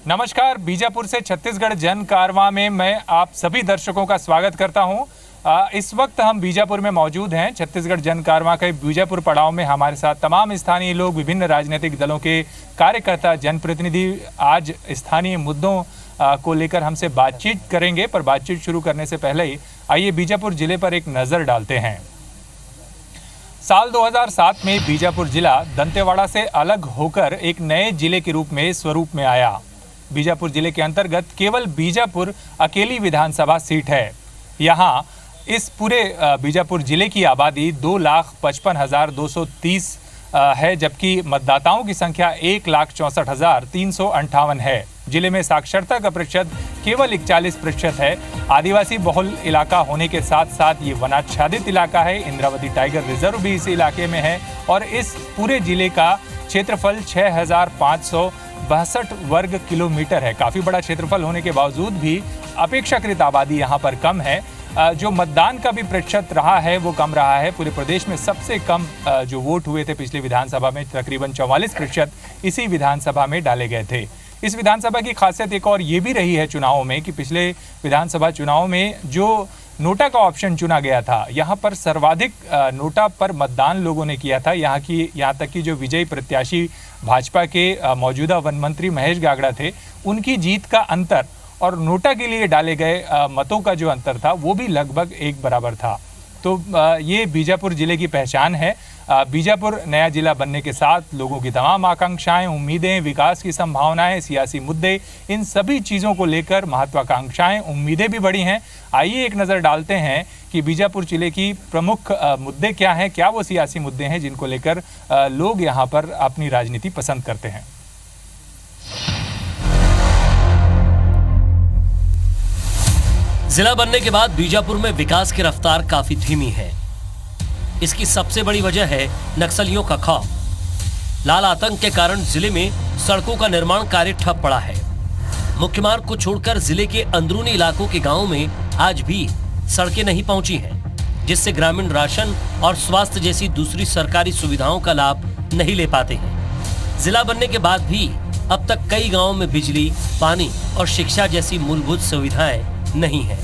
नमस्कार, बीजापुर से छत्तीसगढ़ जन कारवां में मैं आप सभी दर्शकों का स्वागत करता हूं। इस वक्त हम बीजापुर में मौजूद हैं। छत्तीसगढ़ जन कारवां के बीजापुर पड़ाव में हमारे साथ तमाम स्थानीय लोग, विभिन्न राजनीतिक दलों के कार्यकर्ता, जनप्रतिनिधि आज स्थानीय मुद्दों को लेकर हमसे बातचीत करेंगे। पर बातचीत शुरू करने से पहले ही आइए बीजापुर जिले पर एक नज़र डालते हैं। साल 2007 में बीजापुर जिला दंतेवाड़ा से अलग होकर एक नए जिले के रूप में स्वरूप में आया। बीजापुर जिले के अंतर्गत केवल बीजापुर अकेली विधानसभा सीट है। यहाँ इस पूरे बीजापुर जिले की आबादी 2,55,230 है, जबकि मतदाताओं की संख्या 1,64,358 है। जिले में साक्षरता का प्रतिशत केवल 41% है। आदिवासी बहुल इलाका होने के साथ साथ ये वनाच्छादित इलाका है। इंद्रावती टाइगर रिजर्व भी इस इलाके में है और इस पूरे जिले का क्षेत्रफल 6,562 वर्ग किलोमीटर है। काफ़ी बड़ा क्षेत्रफल होने के बावजूद भी अपेक्षाकृत आबादी यहाँ पर कम है। जो मतदान का भी प्रतिशत रहा है वो कम रहा है। पूरे प्रदेश में सबसे कम जो वोट हुए थे पिछली विधानसभा में, तकरीबन 44% इसी विधानसभा में डाले गए थे। इस विधानसभा की खासियत एक और ये भी रही है चुनावों में कि पिछले विधानसभा चुनाव में जो नोटा का ऑप्शन चुना गया था, यहाँ पर सर्वाधिक नोटा पर मतदान लोगों ने किया था। यहाँ तक कि जो विजयी प्रत्याशी भाजपा के मौजूदा वन मंत्री महेश गागड़ा थे, उनकी जीत का अंतर और नोटा के लिए डाले गए मतों का जो अंतर था वो भी लगभग एक बराबर था। तो ये बीजापुर जिले की पहचान है। बीजापुर नया जिला बनने के साथ लोगों की तमाम आकांक्षाएं, उम्मीदें, विकास की संभावनाएं, सियासी मुद्दे, इन सभी चीज़ों को लेकर महत्वाकांक्षाएं, उम्मीदें भी बढ़ी हैं। आइए एक नज़र डालते हैं कि बीजापुर जिले की प्रमुख मुद्दे क्या हैं, क्या वो सियासी मुद्दे हैं जिनको लेकर लोग यहाँ पर अपनी राजनीति पसंद करते हैं। जिला बनने के बाद बीजापुर में विकास की रफ्तार काफी धीमी है। इसकी सबसे बड़ी वजह है नक्सलियों का खौफ। लाल आतंक के कारण जिले में सड़कों का निर्माण कार्य ठप पड़ा है। मुख्य मार्ग को छोड़कर जिले के अंदरूनी इलाकों के गांवों में आज भी सड़कें नहीं पहुंची हैं, जिससे ग्रामीण राशन और स्वास्थ्य जैसी दूसरी सरकारी सुविधाओं का लाभ नहीं ले पाते हैं। जिला बनने के बाद भी अब तक कई गाँवों में बिजली, पानी और शिक्षा जैसी मूलभूत सुविधाएं नहीं है।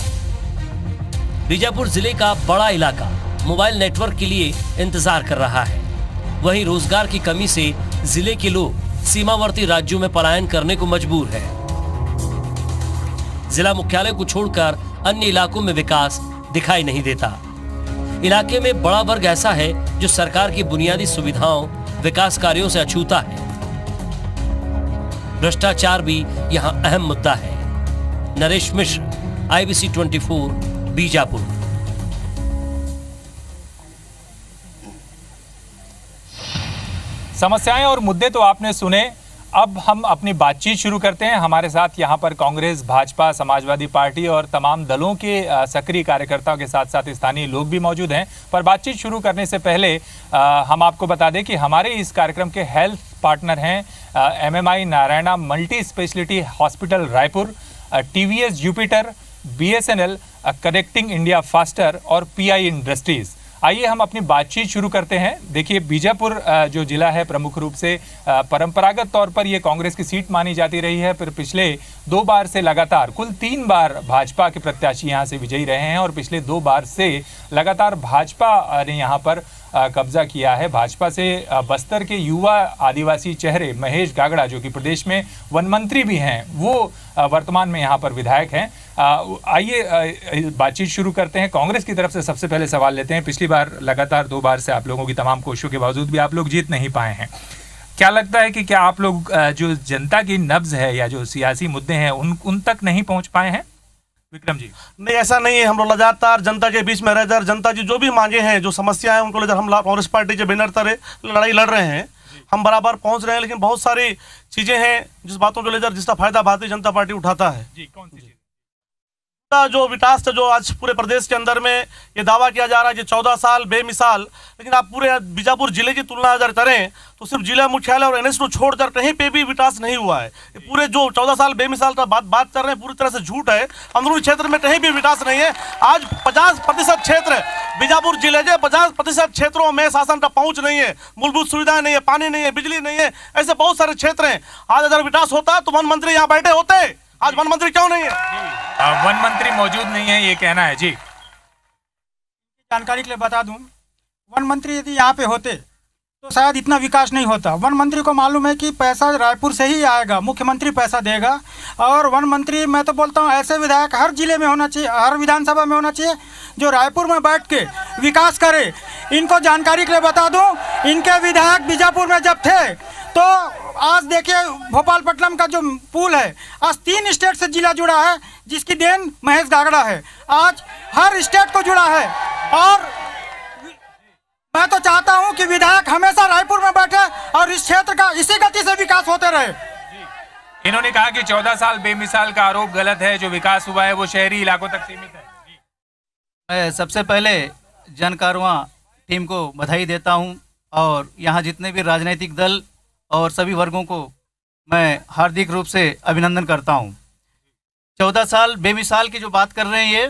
बीजापुर जिले का बड़ा इलाका मोबाइल नेटवर्क के लिए इंतजार कर रहा है। वहीं रोजगार की कमी से जिले के लोग सीमावर्ती राज्यों में पलायन करने को मजबूर है। जिला मुख्यालय को छोड़कर अन्य इलाकों में विकास दिखाई नहीं देता। इलाके में बड़ा वर्ग ऐसा है जो सरकार की बुनियादी सुविधाओं, विकास कार्यों से अछूता है। भ्रष्टाचार भी यहाँ अहम मुद्दा है। नरेश मिश्र, IBC 24, बीजापुर। समस्याएं और मुद्दे तो आपने सुने। अब हम अपनी बातचीत शुरू करते हैं। हमारे साथ यहाँ पर कांग्रेस, भाजपा, समाजवादी पार्टी और तमाम दलों के सक्रिय कार्यकर्ताओं के साथ साथ स्थानीय लोग भी मौजूद हैं। पर बातचीत शुरू करने से पहले हम आपको बता दें कि हमारे इस कार्यक्रम के हेल्थ पार्टनर हैं MMI Narayana multi speciality hospital Raipur, TVS Jupiter, BSNL, connecting India faster और PI इंडस्ट्रीज। आइए हम अपनी बातचीत शुरू करते हैं। देखिए, बीजापुर जो जिला है प्रमुख रूप से परंपरागत तौर पर ये कांग्रेस की सीट मानी जाती रही है। फिर पिछले 2 बार से लगातार कुल 3 बार भाजपा के प्रत्याशी यहाँ से विजयी रहे हैं और पिछले 2 बार से लगातार भाजपा ने यहाँ पर कब्जा किया है। भाजपा से बस्तर के युवा आदिवासी चेहरे महेश गागड़ा, जो कि प्रदेश में वन मंत्री भी हैं, वो वर्तमान में यहाँ पर विधायक हैं। आइए बातचीत शुरू करते हैं। कांग्रेस की तरफ से सबसे पहले सवाल लेते हैं। पिछली बार लगातार 2 बार से आप लोगों की तमाम कोशिशों के बावजूद भी आप लोग जीत नहीं पाए हैं। क्या लगता है कि क्या आप लोग जो जनता की नब्ज है या जो सियासी मुद्दे हैं उन तक नहीं पहुँच पाए हैं? विक्रम जी। नहीं, ऐसा नहीं है। हम लोग लगातार जनता के बीच में रहकर जनता जी जो भी मांगे हैं, जो समस्या है, उनको लेकर हम कांग्रेस पार्टी के बैनर तले लड़ाई लड़ रहे हैं। हम बराबर पहुंच रहे हैं, लेकिन बहुत सारी चीजें हैं जिस बातों को लेकर जिसका फायदा भारतीय जनता पार्टी उठाता है। जी, कौन सी चीज? जो विकास जो आज पूरे प्रदेश के अंदर में ये दावा किया जा रहा है कि 14 साल बेमिसाल, लेकिन आप पूरे बीजापुर जिले की तुलना अगर करें तो सिर्फ जिला मुख्यालय और NH को छोड़कर कहीं पे भी विकास नहीं हुआ है। ये पूरे जो 14 साल बेमिसाल का बात कर रहे हैं पूरी तरह से झूठ है। अंदरूनी क्षेत्र में कहीं भी विकास नहीं है। आज 50% क्षेत्र बीजापुर जिले के 50% क्षेत्रों में शासन का पहुंच नहीं है, मूलभूत सुविधाएं नहीं है, पानी नहीं है, बिजली नहीं है, ऐसे बहुत सारे क्षेत्र हैं। आज अगर विकास होता तो वन मंत्री यहाँ बैठे होते। आज वन मंत्री क्यों नहीं है? वन मंत्री मौजूद नहीं है, ये कहना है जी। जानकारी के लिए बता दूं, वन मंत्री यदि यहाँ पे होते तो शायद इतना विकास नहीं होता। वन मंत्री को मालूम है कि पैसा रायपुर से ही आएगा, मुख्यमंत्री पैसा देगा। और वन मंत्री, मैं तो बोलता हूँ ऐसे विधायक हर जिले में होना चाहिए, हर विधानसभा में होना चाहिए, जो रायपुर में बैठ के विकास करे। इनको जानकारी के लिए बता दूं, इनके विधायक बीजापुर में जब थे तो आज देखिए भोपालपट्टनम का जो पुल है, आज 3 स्टेट से जिला जुड़ा है, जिसकी देन महेश गागड़ा है। आज हर स्टेट को जुड़ा है। और मैं तो चाहता हूं कि विधायक हमेशा रायपुर में बैठे और इस क्षेत्र का इसी गति से विकास होते रहे। इन्होंने कहा कि 14 साल बेमिसाल का आरोप गलत है, जो विकास हुआ है वो शहरी इलाकों तक सीमित है। मैं सबसे पहले जन कारवां टीम को बधाई देता हूं और यहाँ जितने भी राजनीतिक दल और सभी वर्गों को मैं हार्दिक रूप से अभिनंदन करता हूं। 14 साल बेमिसाल की जो बात कर रहे हैं, ये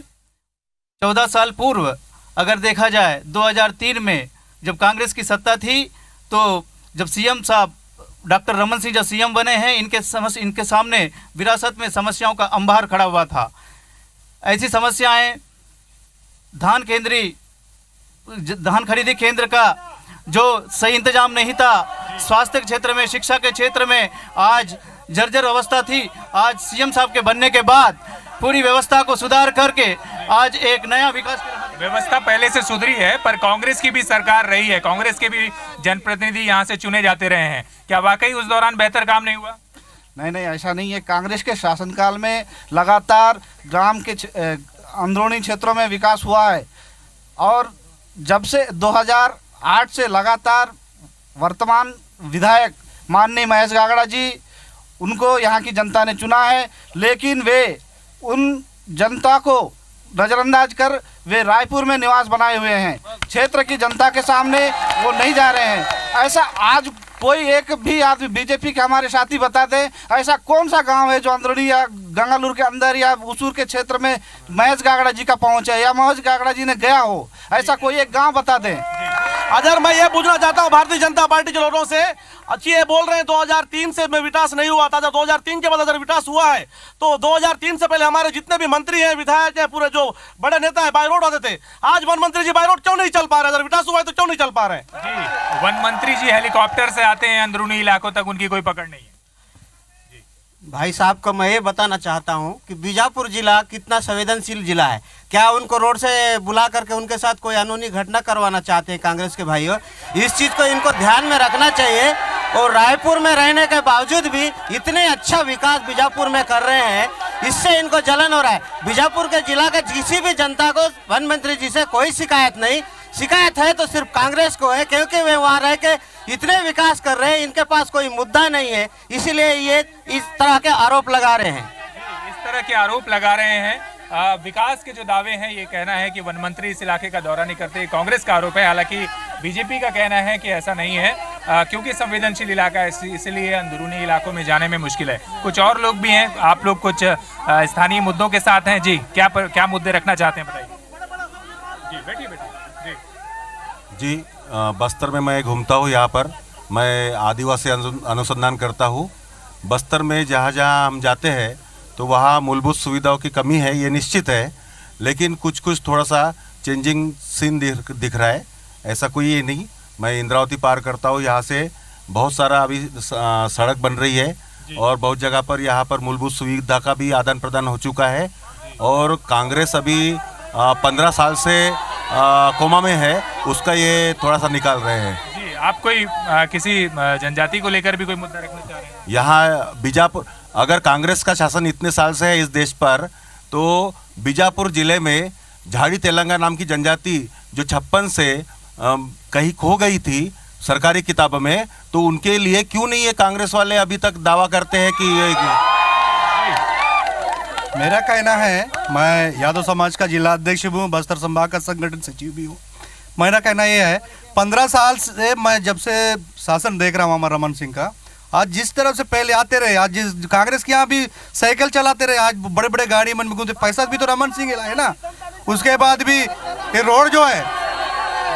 14 साल पूर्व अगर देखा जाए 2003 में जब कांग्रेस की सत्ता थी, तो जब सीएम साहब डॉक्टर रमन सिंह जब सीएम बने हैं, इनके सामने विरासत में समस्याओं का अंबार खड़ा हुआ था। ऐसी समस्याएं धान खरीदी केंद्र का जो सही इंतजाम नहीं था, स्वास्थ्य के क्षेत्र में, शिक्षा के क्षेत्र में आज जर्जर अवस्था थी। आज सीएम साहब के बनने के बाद पूरी व्यवस्था को सुधार करके आज एक नया विकास व्यवस्था पहले से सुधरी है, पर कांग्रेस की भी सरकार रही है, कांग्रेस के भी जनप्रतिनिधि यहाँ से चुने जाते रहे हैं। क्या वाकई उस दौरान बेहतर काम नहीं हुआ? नहीं, ऐसा नहीं है। कांग्रेस के शासनकाल में लगातार ग्राम के अंदरूनी क्षेत्रों में विकास हुआ है और जब से 2008 से लगातार वर्तमान विधायक माननीय महेश गागड़ा जी, उनको यहाँ की जनता ने चुना है, लेकिन वे उन जनता को नज़रअंदाज कर वे रायपुर में निवास बनाए हुए हैं। क्षेत्र की जनता के सामने वो नहीं जा रहे हैं। ऐसा आज कोई एक भी आदमी बीजेपी के हमारे साथी बता दें, ऐसा कौन सा गांव है जो अंदरूनी या गंगालूर के अंदर या उसूर के क्षेत्र में महेश गागड़ा जी का पहुंच है या महेश गागड़ा जी ने गया हो, ऐसा कोई एक गांव बता दें। अगर मैं ये पूछना चाहता हूँ भारतीय जनता पार्टी के लोगों से, अच्छी ये बोल रहे हैं 2003 से में विकास नहीं हुआ था। जब 2003 के बाद अगर विकास हुआ है तो 2003 से पहले हमारे जितने भी मंत्री हैं, विधायक हैं, पूरे जो बड़े नेता हैं, बाय रोड होते थे। आज वन मंत्री जी बाय रोड क्यों नहीं चल पा रहे? अगर विकास हुआ है तो क्यों नहीं चल पा रहे? जी, वन मंत्री जी हेलीकॉप्टर से आते हैं अंदरूनी इलाकों तक, उनकी कोई पकड़ नहीं है। भाई साहब को मैं ये बताना चाहता हूँ कि बीजापुर जिला कितना संवेदनशील जिला है। क्या उनको रोड से बुला करके उनके साथ कोई कानूनी घटना करवाना चाहते हैं कांग्रेस के भाइयों? इस चीज़ को इनको ध्यान में रखना चाहिए। और रायपुर में रहने के बावजूद भी इतने अच्छा विकास बीजापुर में कर रहे हैं, इससे इनको जलन हो रहा है। बीजापुर के जिला के किसी भी जनता को वन मंत्री जी से कोई शिकायत नहीं, शिकायत है तो सिर्फ कांग्रेस को है, क्योंकि वे वहाँ रह के इतने विकास कर रहे हैं, इनके पास कोई मुद्दा नहीं है, इसीलिए ये इस तरह के आरोप लगा रहे हैं। इस तरह के आरोप लगा रहे हैं। विकास के जो दावे हैं, ये कहना है कि वन मंत्री इस इलाके का दौरा नहीं करते, कांग्रेस का आरोप है। हालांकि बीजेपी का कहना है कि ऐसा नहीं है, क्योंकि संवेदनशील इलाका है, इसलिए अंदरूनी इलाकों में जाने में मुश्किल है। कुछ और लोग भी हैं, आप लोग कुछ स्थानीय मुद्दों के साथ हैं। जी, क्या मुद्दे रखना चाहते हैं, बताइए। जी, बैठिए। जी, बस्तर में मैं घूमता हूँ। यहाँ पर मैं आदिवासी अनुसंधान करता हूँ। बस्तर में जहाँ जहाँ हम जाते हैं तो वहाँ मूलभूत सुविधाओं की कमी है, ये निश्चित है, लेकिन कुछ थोड़ा सा चेंजिंग सीन दिख रहा है। ऐसा कोई ये नहीं। मैं इंद्रावती पार करता हूँ, यहाँ से बहुत सारा अभी सड़क बन रही है और बहुत जगह पर यहाँ पर मूलभूत सुविधा का भी आदान प्रदान हो चुका है। और कांग्रेस अभी 15 साल से कोमा में है, उसका ये थोड़ा सा निकाल रहे हैं। जी, आप कोई किसी जनजाति को लेकर भी कोई मुद्दा रखना चाह रहे हैं? यहाँ बीजापुर, अगर कांग्रेस का शासन इतने साल से है इस देश पर, तो बीजापुर जिले में झाड़ी तेलंगा नाम की जनजाति जो 56 से कहीं खो गई थी सरकारी किताबों में, तो उनके लिए क्यों नहीं है कांग्रेस वाले अभी तक दावा करते हैं कि मेरा कहना है, मैं यादव समाज का जिला अध्यक्ष भी हूँ, बस्तर संभाग का संगठन सचिव भी हूँ। मेरा कहना ये है, 15 साल से मैं जब से शासन देख रहा हूँ हमारा रमन सिंह का, आज जिस तरह से पहले आते रहे, आज जिस कांग्रेस के यहाँ भी साइकिल चलाते रहे, आज बड़े बड़े गाड़ी मन में घूमते, पैसा भी तो रमन सिंह है ना। उसके बाद भी ये रोड जो है,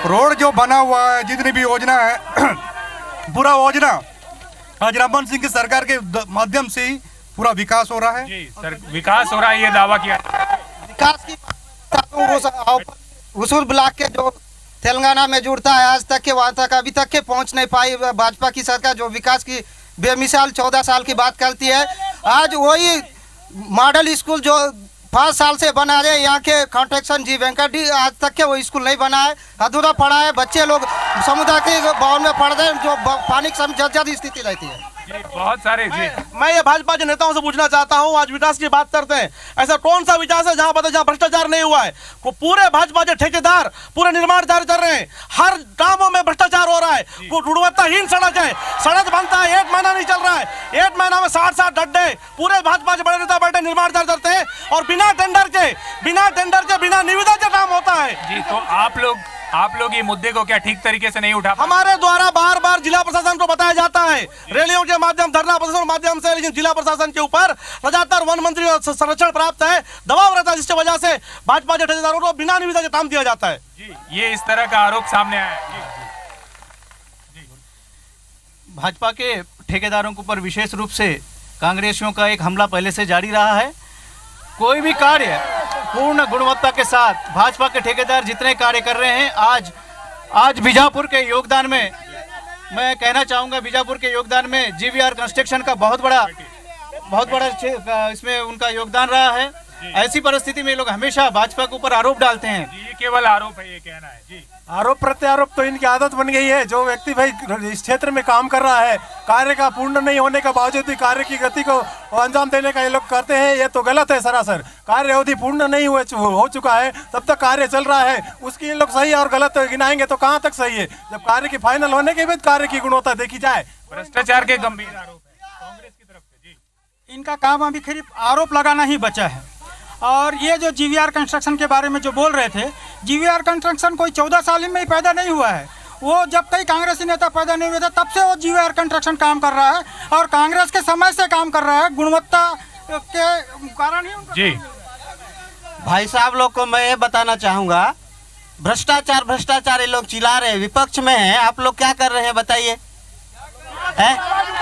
रोड जो बना हुआ है, जितनी भी योजना है पूरा योजना आज रमन सिंह की सरकार के माध्यम से ही पूरा विकास हो रहा है। जी सर, विकास हो रहा है, ये दावा किया। विकास की उसूल ब्लॉक के जो तेलंगाना में जुड़ता है, आज तक के वहाँ तक अभी तक के पहुँच नहीं पाई भाजपा की सरकार, जो विकास की बेमिसाल 14 साल की बात करती है। आज वही मॉडल स्कूल जो 5 साल से बना रहे, यहाँ के कॉन्ट्रेक्शन जी वेंकटी, आज तक के वो स्कूल नहीं बना है, अधूरा पड़ा है। बच्चे लोग समुदाय के भवन में पढ़ रहे हैं, जो पानी की जर्जर स्थिति रहती है। बहुत सारे जी। मैं ये भाजपा के नेताओं से पूछना चाहता हूँ, आज विकास की बात करते हैं, ऐसा कौन सा विकास है जहाँ पता जहाँ भ्रष्टाचार नहीं हुआ है? वो पूरे भाजपा के ठेकेदार पूरे निर्माण कार्य कर रहे हैं, हर गांवों में भ्रष्टाचार हो रहा है। वो गुणवत्ताहीन सड़क है, सड़क बनता है 1 महीना नहीं चल रहा है, 1 महीना में 60 गड्ढे। पूरे भाजपा के बड़े नेता बैठे निर्माण कार्य करते हैं और बिना टेंडर के बिना निविदा के काम होता है। जी, तो आप लोग ये मुद्दे को क्या ठीक तरीके से नहीं उठा? हमारे द्वारा बार बार जिला प्रशासन को बताया जाता है, रैलियों के माध्यम, धरना प्रदर्शन के माध्यम से, लेकिन जिला प्रशासन के ऊपर लगातार वन मंत्री संरक्षण प्राप्त है, दबाव रहता है, जिसकी वजह से भाजपा के ठेकेदारों को बिना निविदा के काम दिया जाता है। जी, ये इस तरह का आरोप सामने आया है। भाजपा के ठेकेदारों के ऊपर विशेष रूप से कांग्रेसियों का एक हमला पहले से जारी रहा है। कोई भी कार्य पूर्ण गुणवत्ता के साथ भाजपा के ठेकेदार जितने कार्य कर रहे हैं, आज बीजापुर के योगदान में मैं कहना चाहूँगा, बीजापुर के योगदान में जीवीआर कंस्ट्रक्शन का बहुत बड़ा इसमें उनका योगदान रहा है। ऐसी परिस्थिति में लोग हमेशा भाजपा के ऊपर आरोप डालते हैं। ये केवल आरोप है, ये कहना है जी। आरोप प्रत्यारोप तो इनकी आदत बन गई है। जो व्यक्ति भाई इस क्षेत्र में काम कर रहा है, कार्य का पूर्ण नहीं होने के बावजूद भी कार्य की गति को अंजाम देने का ये लोग करते हैं, ये तो गलत है सरासर। कार्य अवधि पूर्ण नहीं हो चुका है, तब तक कार्य चल रहा है, उसकी ये लोग सही और गलत गिनाएंगे तो कहाँ तक सही है? जब कार्य की फाइनल होने के बाद कार्य की गुणवत्ता देखी जाए। भ्रष्टाचार के गंभीर आरोप है कांग्रेस की तरफ से। जी, इनका काम अभी सिर्फ आरोप लगाना ही बचा है। और ये जो जीवीआर कंस्ट्रक्शन के बारे में जो बोल रहे थे, जीवीआर कंस्ट्रक्शन कोई 14 साल में ही पैदा नहीं हुआ है। वो जब कई कांग्रेसी नेता पैदा नहीं हुए थे तब से वो जीवीआर कंस्ट्रक्शन काम कर रहा है और कांग्रेस के समय से काम कर रहा है, गुणवत्ता के कारण ही। जी भाई साहब लोग को मैं ये बताना चाहूँगा, भ्रष्टाचार ये लोग चिल्ला रहे हैं, विपक्ष में है, आप लोग क्या कर रहे हैं बताइए?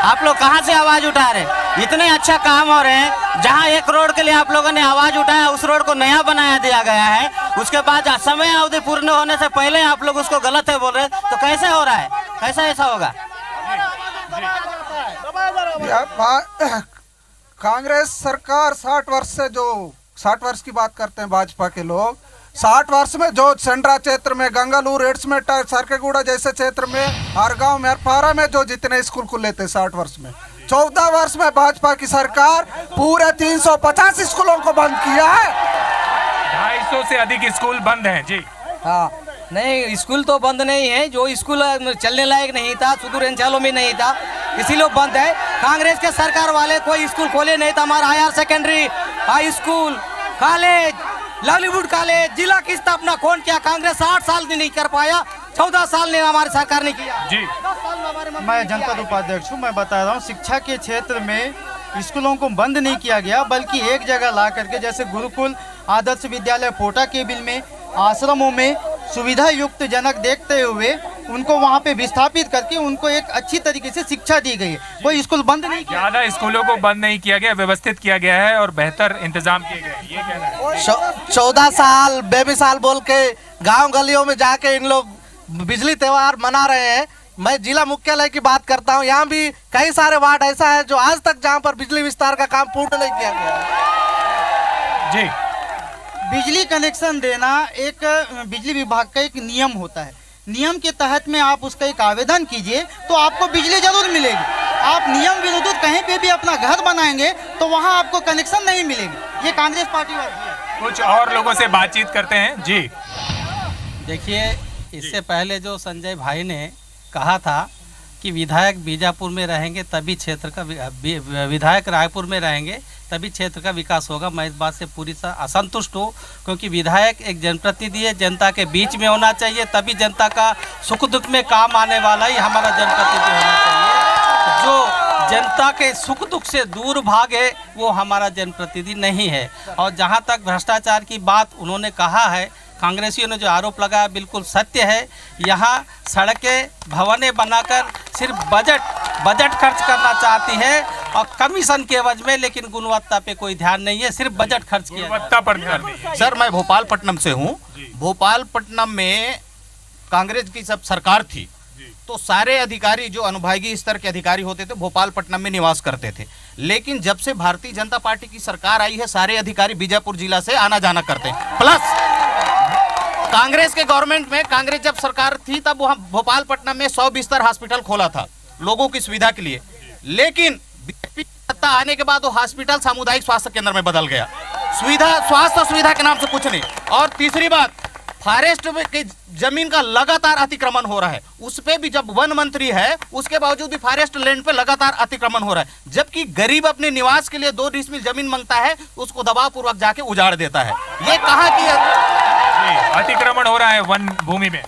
आप लोग कहाँ से आवाज उठा रहे हैं? इतने अच्छा काम हो रहे हैं, जहाँ एक रोड के लिए आप लोगों ने आवाज उठाया, उस रोड को नया बनाया दिया गया है, उसके बाद समय अवधि पूर्ण होने से पहले आप लोग उसको गलत है बोल रहे हैं, तो कैसे हो रहा है? कैसा ऐसा होगा? कांग्रेस सरकार 60 वर्ष से, जो 60 वर्ष की बात करते हैं भाजपा के लोग, 60 वर्ष में जो सेंड्रा क्षेत्र में, गंगालूर, एड्समेट, सरकेगुड़ा जैसे क्षेत्र में, हर गांव में, हर पारा में जो जितने स्कूल खुले थे 60 वर्ष में, 14 वर्ष में भाजपा की सरकार पूरे 350 स्कूलों को बंद किया है। 250 से अधिक स्कूल बंद हैं। जी हाँ, नहीं स्कूल तो बंद नहीं है, जो स्कूल चलने लायक नहीं था, सुदूर अंचलों में नहीं था, इसीलिए बंद है। कांग्रेस के सरकार वाले कोई स्कूल खोले नहीं था। हमारा higher secondary, high school, college, livelihood college, जिला की स्थापना कौन किया? कांग्रेस 60 साल नहीं कर पाया, 14 साल ने हमारी सरकार ने किया। जी, मैं जनपद उपाध्यक्ष हूँ। मैं बता रहा हूँ, शिक्षा के क्षेत्र में स्कूलों को बंद नहीं किया गया, बल्कि एक जगह ला करके, जैसे गुरुकुल आदर्श विद्यालय पोटा के बिल में, आश्रमों में सुविधा युक्त जनक देखते हुए उनको वहाँ पे विस्थापित करके उनको एक अच्छी तरीके से शिक्षा दी गई है। कोई स्कूल बंद नहीं किया, ज्यादा स्कूलों को बंद नहीं किया गया, व्यवस्थित किया गया है और बेहतर इंतजाम किए गए, ये कहना है। 14 साल बेमिसाल बोल के गांव गलियों में जाके इन लोग बिजली त्योहार मना रहे हैं। मैं जिला मुख्यालय की बात करता हूं, यहाँ भी कई सारे वार्ड ऐसा है जो आज तक जहाँ पर बिजली विस्तार का काम पूर्ण नहीं किया गया। जी, बिजली कनेक्शन देना एक बिजली विभाग का एक नियम होता है। नियम के तहत में आप उसका एक आवेदन कीजिए तो आपको बिजली जरूर मिलेगी। आप नियम विरुद्ध कहीं पे भी अपना घर बनाएंगे तो वहाँ आपको कनेक्शन नहीं मिलेगी। ये कांग्रेस पार्टी वाली। कुछ और लोगों से बातचीत करते हैं। जी देखिए, इससे पहले जो संजय भाई ने कहा था कि विधायक बीजापुर में रहेंगे तभी क्षेत्र का विधायक रायपुर में रहेंगे, तभी क्षेत्र का विकास होगा। मैं इस बात से पूरी असंतुष्ट हूँ, क्योंकि विधायक एक जनप्रतिनिधि है, जनता के बीच में होना चाहिए, तभी जनता का सुख दुख में काम आने वाला ही हमारा जनप्रतिनिधि होना चाहिए। जो जनता के सुख दुख से दूर भागे वो हमारा जनप्रतिनिधि नहीं है। और जहाँ तक भ्रष्टाचार की बात उन्होंने कहा है, कांग्रेसियों ने जो आरोप लगाया बिल्कुल सत्य है। यहाँ सड़कें भवनें बनाकर सिर्फ बजट खर्च करना चाहती है और कमीशन के एवज में, लेकिन गुणवत्ता पे कोई ध्यान नहीं है, सिर्फ बजट खर्च किया गुणवत्ता पर ध्यान नहीं है। सर मैं भोपालपट्टनम से हूँ। भोपालपट्टनम में कांग्रेस की सब सरकार थी तो सारे अधिकारी जो अनुभागीय स्तर के अधिकारी होते थे भोपालपट्टनम में निवास करते थे, लेकिन जब से भारतीय जनता पार्टी की सरकार आई है सारे अधिकारी बीजापुर जिला से आना जाना करते हैं। प्लस कांग्रेस के गवर्नमेंट में, कांग्रेस जब सरकार थी तब वहां भोपालपट्टनम में 100 बिस्तर हॉस्पिटल खोला था लोगों की सुविधा के लिए, लेकिन बीजेपी सत्ता आने के बाद वो हॉस्पिटल सामुदायिक स्वास्थ्य केंद्र में बदल गया। स्वास्थ्य सुविधा के नाम से कुछ नहीं। और तीसरी बात, फॉरेस्ट की जमीन का लगातार अतिक्रमण हो रहा है, उस पे भी जब वन मंत्री है उसके बावजूद भी फॉरेस्ट लैंड पे लगातार अतिक्रमण हो रहा है, जबकि गरीब अपने निवास के लिए 2 डिसमिल जमीन मांगता है, उसको दबावपूर्वक जाके उजाड़ देता है। ये कहा कि अतिक्रमण हो रहा है वन भूमि में।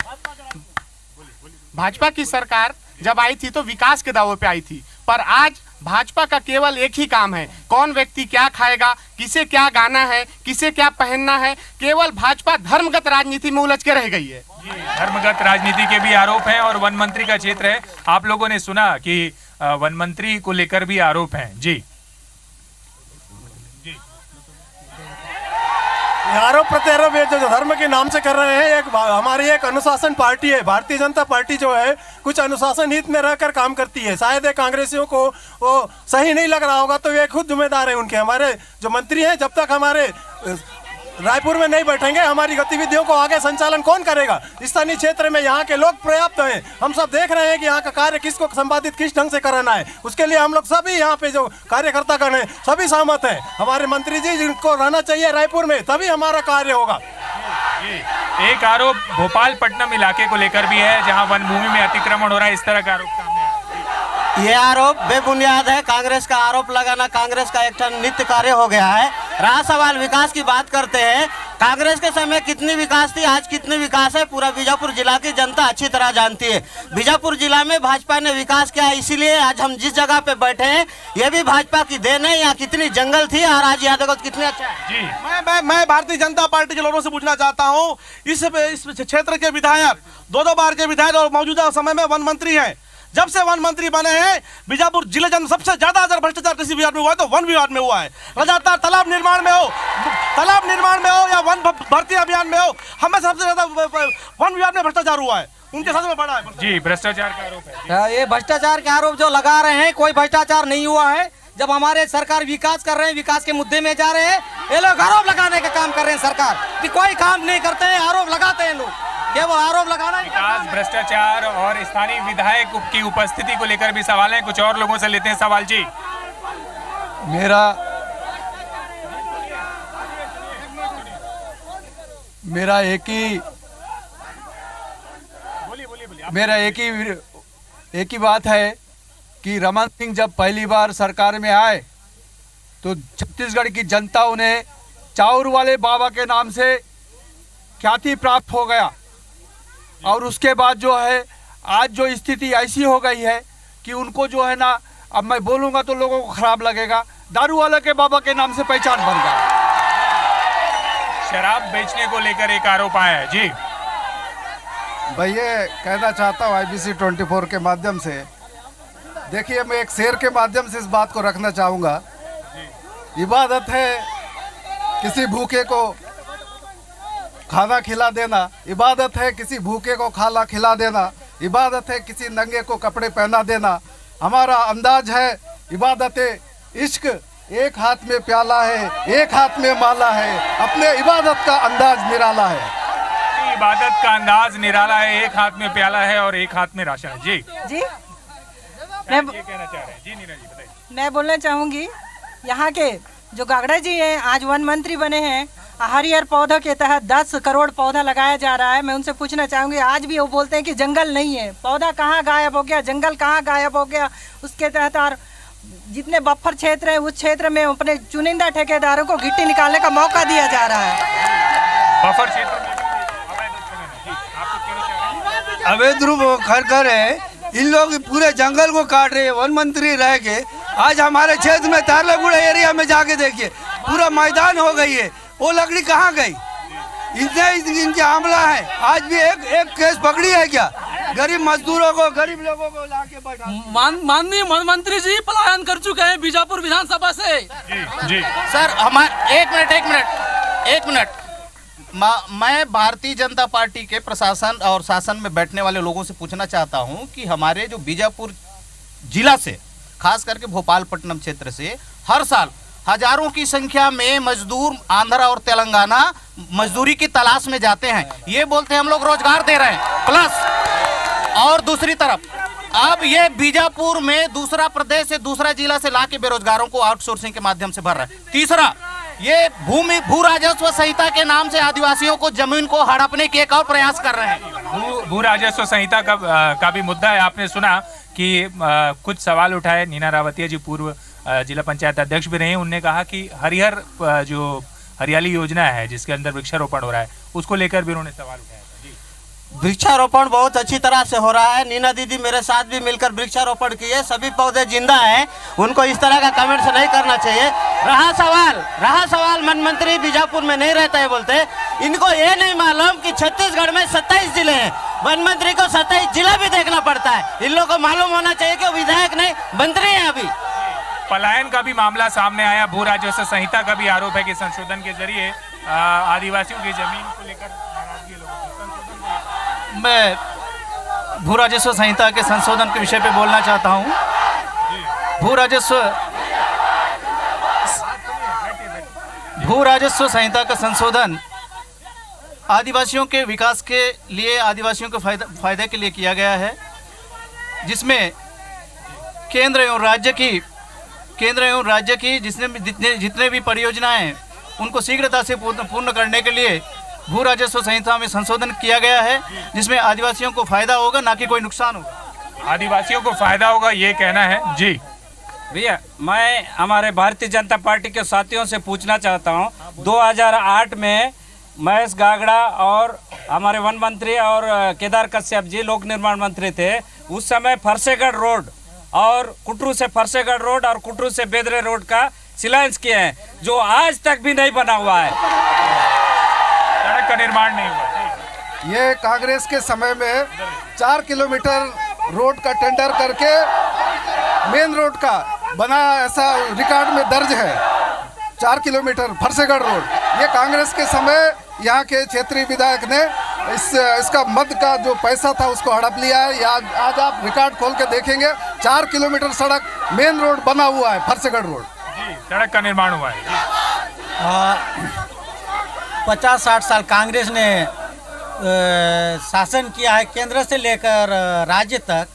भाजपा की सरकार जब आई थी तो विकास के दावों पे आई थी, पर आज भाजपा का केवल एक ही काम है, कौन व्यक्ति क्या खाएगा, किसे क्या गाना है, किसे क्या पहनना है। केवल भाजपा धर्मगत राजनीति में उलझ के रह गई है। धर्मगत राजनीति के भी आरोप हैं और वन मंत्री का क्षेत्र है। आप लोगों ने सुना कि वन मंत्री को लेकर भी आरोप हैं। जी आरोप प्रत्यारोप जो धर्म के नाम से कर रहे हैं। हमारी एक अनुशासन पार्टी है, भारतीय जनता पार्टी जो है कुछ अनुशासन हित में रहकर काम करती है। शायद कांग्रेसियों को वो सही नहीं लग रहा होगा तो वे खुद जिम्मेदार है उनके। हमारे जो मंत्री हैं जब तक हमारे रायपुर में नहीं बैठेंगे हमारी गतिविधियों को आगे संचालन कौन करेगा। स्थानीय क्षेत्र में यहाँ के लोग पर्याप्त हैं, हम सब देख रहे हैं कि यहाँ का कार्य किसको संपादित किस ढंग से कराना है, उसके लिए हम लोग सभी यहाँ पे जो कार्यकर्ता गण हैं सभी सहमत हैं। हमारे मंत्री जी जिनको रहना चाहिए रायपुर में, तभी हमारा कार्य होगा। एक आरोप भोपालपट्टनम इलाके को लेकर भी है जहाँ वन भूमि में अतिक्रमण हो रहा है, इस तरह का आरोप सामने आया। ये आरोप बेबुनियाद है। कांग्रेस का आरोप लगाना कांग्रेस का एक नित्य कार्य हो गया है। रहा सवाल विकास की बात करते हैं, कांग्रेस के समय कितनी विकास थी, आज कितनी विकास है, पूरा बीजापुर जिला की जनता अच्छी तरह जानती है। बीजापुर जिला में भाजपा ने विकास किया, इसीलिए आज हम जिस जगह पे बैठे हैं ये भी भाजपा की देन है। यहाँ कितनी जंगल थी और आज यहाँ देखो कितनी अच्छा है। मैं भारतीय जनता पार्टी के लोगों से पूछना चाहता हूँ, इस क्षेत्र के विधायक 2 बार के विधायक और मौजूदा समय में वन मंत्री हैं। जब से वन मंत्री बने हैं बीजापुर जिले के सबसे ज्यादा अगर भ्रष्टाचार किसी विभाग में हुआ है तो वन विभाग में हुआ है। लगातार तालाब निर्माण में हो या वन भर्ती अभियान में हो, हमें सबसे ज्यादा वन विभाग में भ्रष्टाचार हुआ है, उनके साथ में बड़ा है। जी भ्रष्टाचार का आरोप है। ये भ्रष्टाचार के आरोप जो लगा रहे हैं, कोई भ्रष्टाचार नहीं हुआ है। जब हमारे सरकार विकास कर रहे हैं, विकास के मुद्दे में जा रहे हैं, ये लोग आरोप लगाने का काम कर रहे हैं। सरकार कि कोई काम नहीं करते हैं, आरोप लगाते हैं लोग, केवल आरोप लगाना। विकास, भ्रष्टाचार और स्थानीय विधायक की उपस्थिति को लेकर भी सवाल है। कुछ और लोगों से लेते हैं सवाल। जी एक ही बात है कि रमन सिंह जब पहली बार सरकार में आए तो छत्तीसगढ़ की जनता उन्हें चाउर वाले बाबा के नाम से ख्याति प्राप्त हो गया, और उसके बाद जो है आज जो स्थिति ऐसी हो गई है कि उनको जो है ना, अब मैं बोलूँगा तो लोगों को खराब लगेगा, दारू वाले के बाबा के नाम से पहचान बन गया। शराब बेचने को लेकर एक आरोप आया है। जी भाई ये कहना चाहता हूँ IBC 24 के माध्यम से, देखिए मैं एक शेर के माध्यम से इस बात को रखना चाहूँगा। इबादत है किसी भूखे को खाना खिला देना, इबादत है किसी भूखे को खाना खिला देना, इबादत है किसी नंगे को कपड़े पहना देना। हमारा अंदाज है इबादत इश्क, एक हाथ में प्याला है एक हाथ में माला है, अपने इबादत का अंदाज निराला है। इबादत का अंदाज निराला है, एक हाथ में प्याला है और एक हाथ में राशन है। जी मैं ये कहना चाह रहे हैं। जी नीना जी बताइए। मैं बोलना चाहूँगी, यहाँ के जो गागड़ा जी हैं आज वन मंत्री बने हैं, हरियर पौधों के तहत 10 करोड़ पौधा लगाया जा रहा है। मैं उनसे पूछना चाहूँगी, आज भी वो बोलते हैं कि जंगल नहीं है, पौधा कहाँ गायब हो गया, जंगल कहाँ गायब हो गया। उसके तहत और जितने बफर क्षेत्र है उस क्षेत्र में अपने चुनिंदा ठेकेदारों को गिट्टी निकालने का मौका दिया जा रहा है। बफर क्षेत्र में अवैध रूप खर है, इन लोग पूरे जंगल को काट रहे हैं। वन मंत्री रह के आज हमारे क्षेत्र में तारलागुड़ा एरिया में जाके देखिए, पूरा मैदान हो गई है। वो लकड़ी कहाँ गई? इतने इनके हमला है, आज भी एक केस पकड़ी है क्या? गरीब मजदूरों को, गरीब लोगों को लाके बैठा। माननीय वन मंत्री जी पलायन कर चुके हैं बीजापुर विधानसभा से। जी सर, हमारे एक मिनट मैं भारतीय जनता पार्टी के प्रशासन और शासन में बैठने वाले लोगों से पूछना चाहता हूं कि हमारे जो बीजापुर जिला से, खास करके भोपालपट्टनम क्षेत्र से हर साल हजारों की संख्या में मजदूर आंध्र और तेलंगाना मजदूरी की तलाश में जाते हैं। ये बोलते हैं हम लोग रोजगार दे रहे हैं, प्लस और दूसरी तरफ अब ये बीजापुर में दूसरा प्रदेश से, दूसरा जिला से लाके बेरोजगारों को आउटसोर्सिंग के माध्यम से भर रहा है। तीसरा, ये भू राजस्व संहिता के नाम से आदिवासियों को जमीन को हड़पने के एक और प्रयास कर रहे हैं। भू राजस्व संहिता का भी मुद्दा है। आपने सुना कि कुछ सवाल उठाए। नीना रावतिया जी पूर्व जिला पंचायत अध्यक्ष भी रहे, उनने कहा कि हरिहर जो हरियाली योजना है जिसके अंदर वृक्षारोपण हो रहा है उसको लेकर भी उन्होंने सवाल उठाया। वृक्षारोपण बहुत अच्छी तरह से हो रहा है। नीना दीदी मेरे साथ भी मिलकर वृक्षारोपण किए, सभी पौधे जिंदा हैं। उनको इस तरह का कमेंट्स नहीं करना चाहिए। रहा सवाल वन मंत्री बीजापुर में नहीं रहता है बोलते, इनको ये नहीं मालूम कि छत्तीसगढ़ में 27 जिले हैं। वन मंत्री को 27 जिला भी देखना पड़ता है। इन लोगों को मालूम होना चाहिए कि विधायक नहीं, मंत्री है। अभी पलायन का भी मामला सामने आया। भू राजस्व संहिता का भी आरोप है कि संशोधन के जरिए आदिवासियों की जमीन को लेकर मैं भू राजस्व संहिता के संशोधन के विषय पे बोलना चाहता हूँ। भू राजस्व संहिता का संशोधन आदिवासियों के विकास के लिए, आदिवासियों के फायदे के लिए किया गया है, जिसमें केंद्र एवं राज्य की जितने भी परियोजनाएं उनको शीघ्रता से पूर्ण करने के लिए भू राजस्व संहिता में संशोधन किया गया है, जिसमें आदिवासियों को फायदा होगा, ना कि कोई नुकसान होगा। आदिवासियों को फायदा होगा, ये कहना है। जी भैया, मैं हमारे भारतीय जनता पार्टी के साथियों से पूछना चाहता हूं, 2008 में महेश गागड़ा और हमारे वन मंत्री और केदार कश्यप जी लोक निर्माण मंत्री थे। उस समय फरसेगढ़ रोड और कुटरू से फरसेगढ़ रोड और कुटरू से बेदरे रोड का शिलान्यास किए हैं, जो आज तक भी नहीं बना हुआ है। सड़क का निर्माण नहीं हुआ। ये कांग्रेस के समय में 4 किलोमीटर रोड का टेंडर करके मेन रोड का बना, ऐसा रिकॉर्ड में दर्ज है। 4 किलोमीटर फरसेगढ़ रोड, ये कांग्रेस के समय यहाँ के क्षेत्रीय विधायक ने इसका मद का जो पैसा था उसको हड़प लिया है। आज आप रिकॉर्ड खोल के देखेंगे, 4 किलोमीटर सड़क मेन रोड बना हुआ है, फरसेगढ़ रोड। सड़क का निर्माण हुआ है। 50-60 साल कांग्रेस ने शासन किया है, केंद्र से लेकर राज्य तक।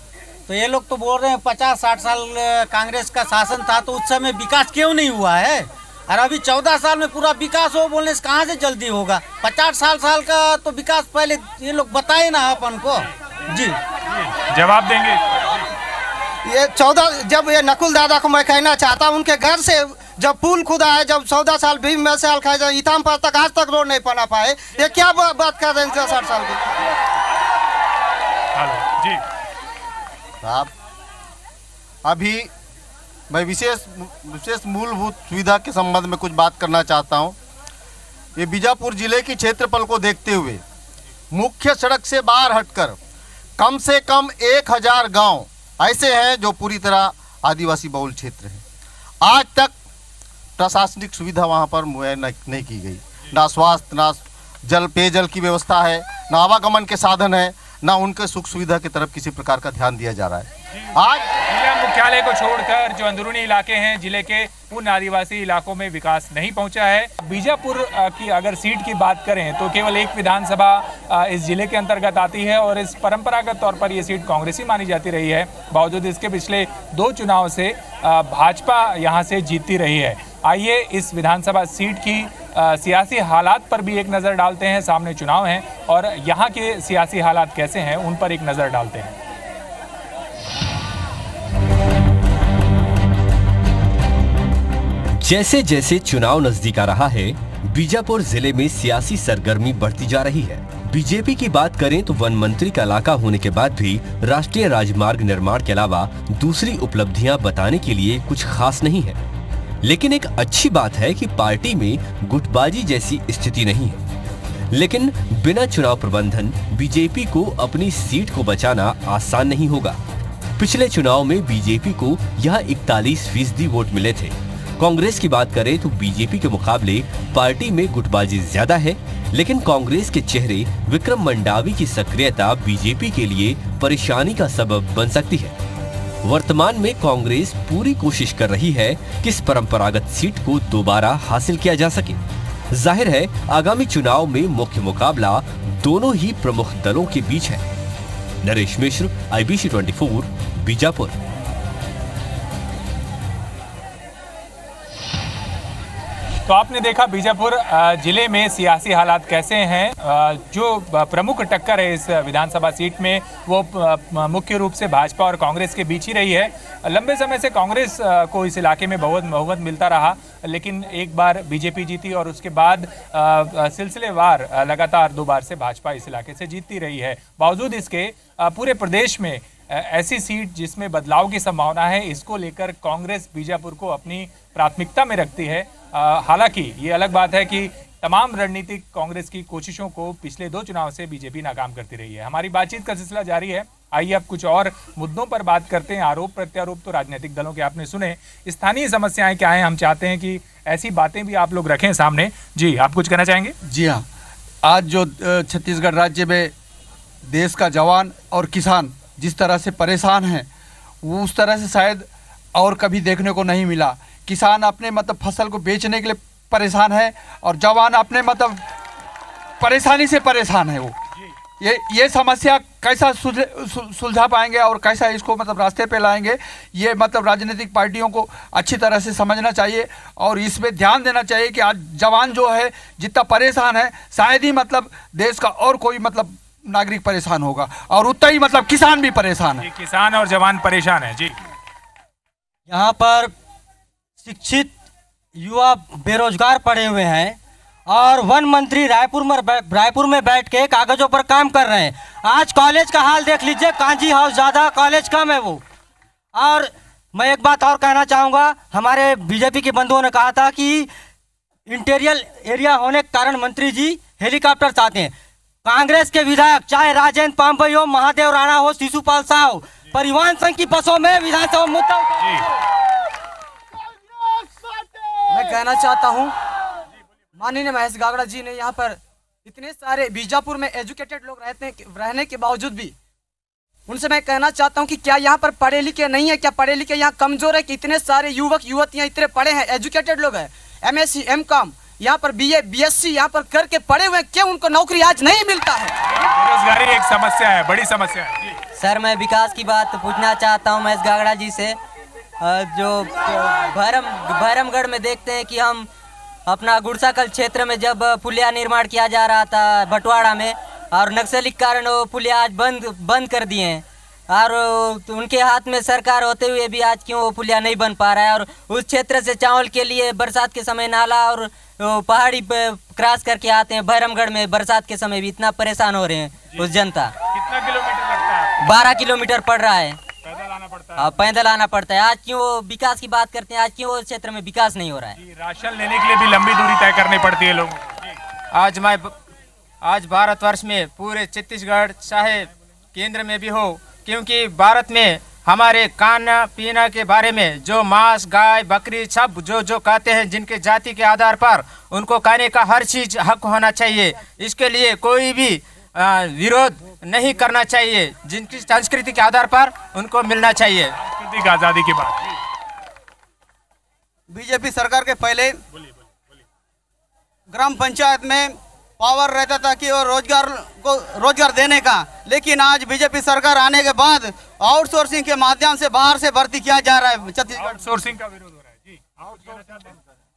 तो ये लोग तो बोल रहे हैं 50-60 साल कांग्रेस का शासन था, तो उस समय विकास क्यों नहीं हुआ है? और अभी 14 साल में पूरा विकास हो बोलने से कहाँ से जल्दी होगा? 50 साल का तो विकास पहले ये लोग बताए ना अपन को। जी जवाब देंगे। ये 14, जब ये नकुल दादा को मैं कहना चाहता हूँ, उनके घर से जब पुल खुदा है, जब 14 साल भीम में साल खाए जाए, इताम पर तक आज तक रोड नहीं बना पाए। ये क्या बात कर रहे हैं 60 साल की? जी साहब, अभी मैं विशेष मूलभूत सुविधा के संबंध में कुछ बात करना चाहता हूं। ये बीजापुर जिले की क्षेत्रफल को देखते हुए मुख्य सड़क से बाहर हटकर कम से कम 1000 गांव ऐसे हैं जो पूरी तरह आदिवासी बहुल क्षेत्र है। आज तक प्रशासनिक सुविधा वहां पर मुहैया नहीं की गई। ना स्वास्थ्य, ना पेयजल की व्यवस्था है, ना आवागमन के साधन है, ना उनके सुख सुविधा की तरफ किसी प्रकार का ध्यान दिया जा रहा है। आज जिला मुख्यालय को छोड़कर जो अंदरूनी इलाके हैं जिले के, उन आदिवासी इलाकों में विकास नहीं पहुंचा है। बीजापुर की अगर सीट की बात करें तो केवल एक विधानसभा इस जिले के अंतर्गत आती है और इस परंपरागत तौर पर ये सीट कांग्रेसी मानी जाती रही है। बावजूद इसके पिछले 2 चुनाव से भाजपा यहाँ से जीतती रही है। आइए इस विधानसभा सीट की सियासी हालात पर भी एक नज़र डालते हैं। सामने चुनाव हैं और यहाँ के सियासी हालात कैसे हैं उन पर एक नज़र डालते हैं। जैसे जैसे चुनाव नजदीक आ रहा है, बीजापुर जिले में सियासी सरगर्मी बढ़ती जा रही है। बीजेपी की बात करें तो वन मंत्री का इलाका होने के बाद भी राष्ट्रीय राजमार्ग निर्माण के अलावा दूसरी उपलब्धियां बताने के लिए कुछ खास नहीं है। लेकिन एक अच्छी बात है कि पार्टी में गुटबाजी जैसी स्थिति नहीं है। लेकिन बिना चुनाव प्रबंधन बीजेपी को अपनी सीट को बचाना आसान नहीं होगा। पिछले चुनाव में बीजेपी को यह 41% वोट मिले थे। कांग्रेस की बात करें तो बीजेपी के मुकाबले पार्टी में गुटबाजी ज्यादा है, लेकिन कांग्रेस के चेहरे विक्रम मंडावी की सक्रियता बीजेपी के लिए परेशानी का सबब बन सकती है। वर्तमान में कांग्रेस पूरी कोशिश कर रही है कि इस परंपरागत सीट को दोबारा हासिल किया जा सके। जाहिर है आगामी चुनाव में मुख्य मुकाबला दोनों ही प्रमुख दलों के बीच है। नरेश मिश्र, IBC 24, बीजापुर। तो आपने देखा बीजापुर जिले में सियासी हालात कैसे हैं। जो प्रमुख टक्कर है इस विधानसभा सीट में वो मुख्य रूप से भाजपा और कांग्रेस के बीच ही रही है। लंबे समय से कांग्रेस को इस इलाके में बहुमत मिलता रहा, लेकिन एक बार बीजेपी जीती और उसके बाद सिलसिलेवार लगातार 2 बार से भाजपा इस इलाके से जीतती रही है। बावजूद इसके पूरे प्रदेश में ऐसी सीट जिसमें बदलाव की संभावना है, इसको लेकर कांग्रेस बीजापुर को अपनी प्राथमिकता में रखती है। हालांकि ये अलग बात है कि तमाम रणनीतिक कांग्रेस की कोशिशों को पिछले 2 चुनाव से बीजेपी नाकाम करती रही है। हमारी बातचीत का सिलसिला जारी है। आइए अब कुछ और मुद्दों पर बात करते हैं। आरोप प्रत्यारोप तो राजनीतिक दलों के आपने सुने, स्थानीय समस्याएं क्या हैं, हम चाहते हैं कि ऐसी बातें भी आप लोग रखें सामने। जी, आप कुछ कहना चाहेंगे? जी हाँ, आज जो छत्तीसगढ़ राज्य में देश का जवान और किसान जिस तरह से परेशान हैं, वो उस तरह से शायद और कभी देखने को नहीं मिला। किसान अपने फसल को बेचने के लिए परेशान है और जवान अपने परेशानी से परेशान है। वो ये समस्या कैसा सुलझा पाएंगे और कैसा इसको रास्ते पे लाएंगे, ये राजनीतिक पार्टियों को अच्छी तरह से समझना चाहिए और इसमें ध्यान देना चाहिए कि आज जवान जो है जितना परेशान है, शायद ही देश का और कोई नागरिक परेशान होगा और उतना ही किसान भी परेशान है। किसान और जवान परेशान है। जी, यहाँ पर शिक्षित युवा बेरोजगार पड़े हुए हैं और वन मंत्री रायपुर में बैठ के कागजों पर काम कर रहे हैं। आज कॉलेज का हाल देख लीजिए, कांजी हाउस ज़्यादा, कॉलेज कम है वो। और मैं एक बात और कहना चाहूँगा, हमारे बीजेपी के बंधुओं ने कहा था कि इंटीरियर एरिया होने के कारण मंत्री जी हेलीकॉप्टर चाहते हैं। कांग्रेस के विधायक चाहे राजेंद्र पांबई हो, महादेव राणा हो, शिशुपाल शाह हो, परिवहन संघ की बसों में विधानसभा मुद्दा मैं कहना चाहता हूं, माननीय महेश गागड़ा जी ने यहाँ पर इतने सारे बीजापुर में एजुकेटेड लोग रहने के बावजूद भी उनसे मैं कहना चाहता हूं कि क्या यहाँ पर पढ़े लिखे नहीं है, क्या पढ़े लिखे यहाँ कमजोर है कि इतने सारे युवक युवतियाँ इतने पढ़े हैं, एजुकेटेड लोग हैं, MSc M.Com यहाँ पर BA BSc यहाँ पर करके पढ़े हुए, क्यों उनको नौकरी आज नहीं मिलता है? बेरोजगारी एक समस्या है, बड़ी समस्या है। सर, मैं विकास की बात पूछना चाहता हूँ महेश गागड़ा जी से। जो भैरमगढ़ में देखते हैं कि हम अपना गुड़साकल क्षेत्र में जब पुलिया निर्माण किया जा रहा था बटवाड़ा में, और नक्सली के कारण वो पुलिया आज बंद कर दिए हैं और उनके हाथ में सरकार होते हुए भी आज क्यों वो पुलिया नहीं बन पा रहा है। और उस क्षेत्र से चावल के लिए बरसात के समय नाला और पहाड़ी पे क्रॉस करके आते हैं। भैरमगढ़ में बरसात के समय भी इतना परेशान हो रहे हैं उस जनता। कितना किलोमीटर लगता है? 12 किलोमीटर पड़ रहा है, पैदल आना पड़ता है। आज क्यों विकास की बात करते हैं, आज क्यों उस क्षेत्र में विकास नहीं हो रहा है? राशन लेने के लिए भी लंबी दूरी तय करनी पड़ती है लोगों को। आज भारतवर्ष में पूरे छत्तीसगढ़ चाहे केंद्र में भी हो, क्योंकि भारत में हमारे खाना पीना के बारे में जो मांस, गाय, बकरी सब जो कहते हैं, जिनके जाति के आधार पर उनको खाने का हर चीज हक होना चाहिए। इसके लिए कोई भी विरोध नहीं करना चाहिए, जिनकी संस्कृति के आधार पर उनको मिलना चाहिए। सांस्कृतिक आजादी की बात बीजेपी सरकार के पहले ग्राम पंचायत में पावर रहता था कि वो रोजगार देने का, लेकिन आज बीजेपी सरकार आने के बाद आउटसोर्सिंग के माध्यम से बाहर से भर्ती किया जा रहा है। छत्तीसगढ़ आउटसोर्सिंग का विरोध हो रहा है। जी,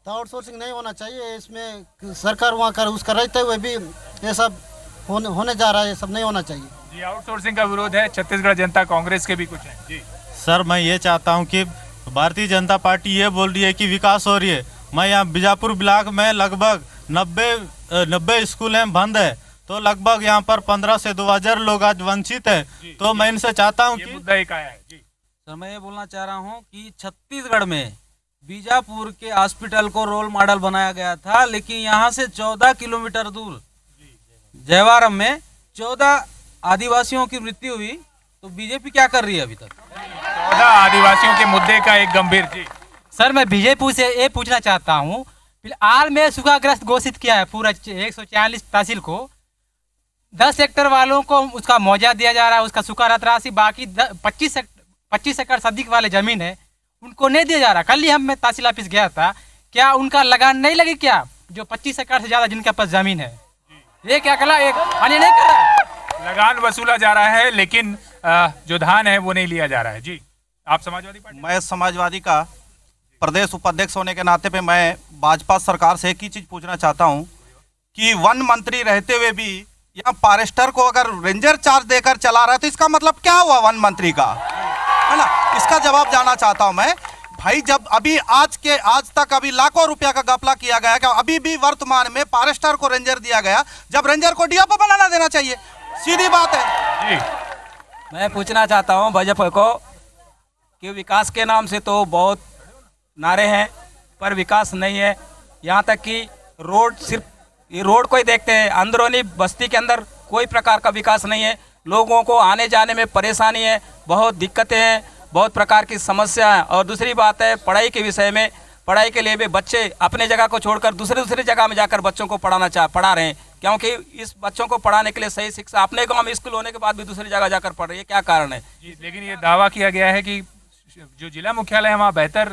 तो आउटसोर्सिंग नहीं होना चाहिए, इसमें सरकार वहाँ कर उसका रहते हुए भी ये सब होने जा रहा है, ये सब नहीं होना चाहिए। जी, आउटसोर्सिंग का विरोध है। छत्तीसगढ़ जनता कांग्रेस के भी कुछ है। जी सर, मैं ये चाहता हूँ कि भारतीय जनता पार्टी ये बोल रही है कि विकास हो रही है, मैं यहाँ बीजापुर ब्लॉक में लगभग 90 स्कूल हैं बंद है, तो लगभग यहाँ पर 15 से 2000 लोग आज वंचित है। तो मैं इनसे चाहता हूँ कि मुद्दा एक आया है जी सर, मैं ये बोलना चाह रहा हूँ कि छत्तीसगढ़ में बीजापुर के हॉस्पिटल को रोल मॉडल बनाया गया था, लेकिन यहाँ से 14 किलोमीटर दूर जयवारम में 14 आदिवासियों की मृत्यु हुई। तो बीजेपी क्या कर रही है अभी तक? 14 आदिवासियों के मुद्दे का एक गंभीर जी सर, मैं बीजेपी से ये पूछना चाहता हूँ, फिलहाल में सूखाग्रस्त घोषित किया है पूरा 140 तहसील को। 10 हेक्टेयर वालों को उसका मुआवजा दिया जा रहा है, उसका सूखा राशि, बाकी 25 एकड़ से अधिक वाले जमीन है उनको नहीं दिया जा रहा। कल ही मैं तहसील ऑफिस गया था, क्या उनका लगान नहीं लगी क्या? जो 25 एकड़ से ज्यादा जिनके पास जमीन है, ये क्या कला एक पानी नहीं कर रहा है? लगान वसूला जा रहा है, लेकिन जो धान है वो नहीं लिया जा रहा है। जी, आप समाजवादी पार्टी? मैं समाजवादी का प्रदेश उपाध्यक्ष होने के नाते पे मैं भाजपा सरकार से एक ही चीज पूछना चाहता हूं कि वन मंत्री रहते हुए भी यहाँ फॉरेस्टर को अगर रेंजर चार्ज देकर चला रहा है तो इसका मतलब क्या हुआ वन मंत्री का, है ना? इसका जवाब जानना चाहता हूं मैं भाई। जब अभी आज तक अभी लाखों रुपया का घपला किया गया, क्या अभी भी वर्तमान में फॉरेस्टर को रेंजर दिया गया जब रेंजर को डीएफओ बनाना देना चाहिए? सीधी बात है जी। मैं पूछना चाहता हूँ भाजपा को कि विकास के नाम से तो बहुत नारे हैं पर विकास नहीं है। यहाँ तक कि रोड, सिर्फ ये रोड को ही देखते हैं, अंदरूनी बस्ती के अंदर कोई प्रकार का विकास नहीं है। लोगों को आने जाने में परेशानी है, बहुत दिक्कतें हैं, बहुत प्रकार की समस्या है। और दूसरी बात है पढ़ाई के विषय में, पढ़ाई के लिए भी बच्चे अपने जगह को छोड़कर दूसरी जगह में जाकर बच्चों को पढ़ा रहे हैं, क्योंकि इस बच्चों को पढ़ाने के लिए सही शिक्षा अपने गाँव में स्कूल होने के बाद भी दूसरी जगह जाकर पढ़ रही है। क्या कारण है? लेकिन ये दावा किया गया है कि जो जिला मुख्यालय है वहाँ बेहतर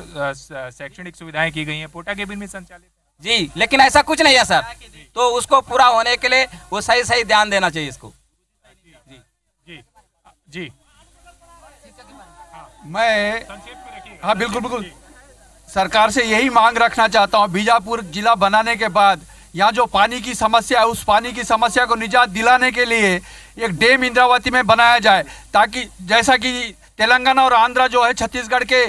शैक्षणिक सुविधाएं की गई हैं, पोटा केबिन में संचालित है। जी, लेकिन ऐसा कुछ नहीं है सर। तो उसको पूरा होने के लिए वो सही ध्यान देना चाहिए इसको। जी, मैं हाँ बिल्कुल सरकार से यही मांग रखना चाहता हूँ, बीजापुर जिला बनाने के बाद यहाँ जो पानी की समस्या है उस पानी की समस्या को निजात दिलाने के लिए एक डैम इंद्रावती में बनाया जाए, ताकि जैसा कि तेलंगाना और आंध्रा जो है छत्तीसगढ़ के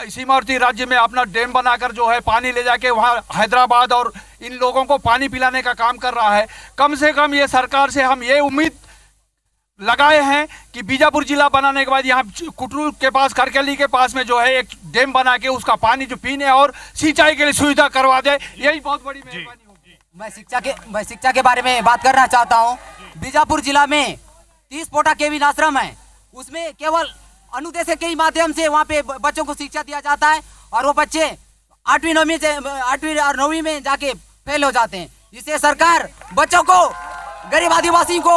सीमावर्ती राज्य में अपना डैम बनाकर जो है पानी ले जाके वहाँ हैदराबाद और इन लोगों को पानी पिलाने का काम कर रहा है। कम से कम ये सरकार से हम ये उम्मीद लगाए हैं कि बीजापुर जिला बनाने के बाद यहाँ कुटरू के पास, करकली के पास में जो है एक डैम बना के उसका पानी जो पीने और सिंचाई के लिए सुविधा करवा दे, यही बहुत बड़ी मेहरबानी होगी। मैं शिक्षा के बारे में बात करना चाहता हूँ। बीजापुर जिला में 30 पोटा केबिन आश्रम है, उसमें केवल अनुदेश के माध्यम से वहाँ पे बच्चों को शिक्षा दिया जाता है और वो बच्चे 8वीं और 9वीं में जाके फेल हो जाते हैं। इससे सरकार बच्चों को, गरीब आदिवासी को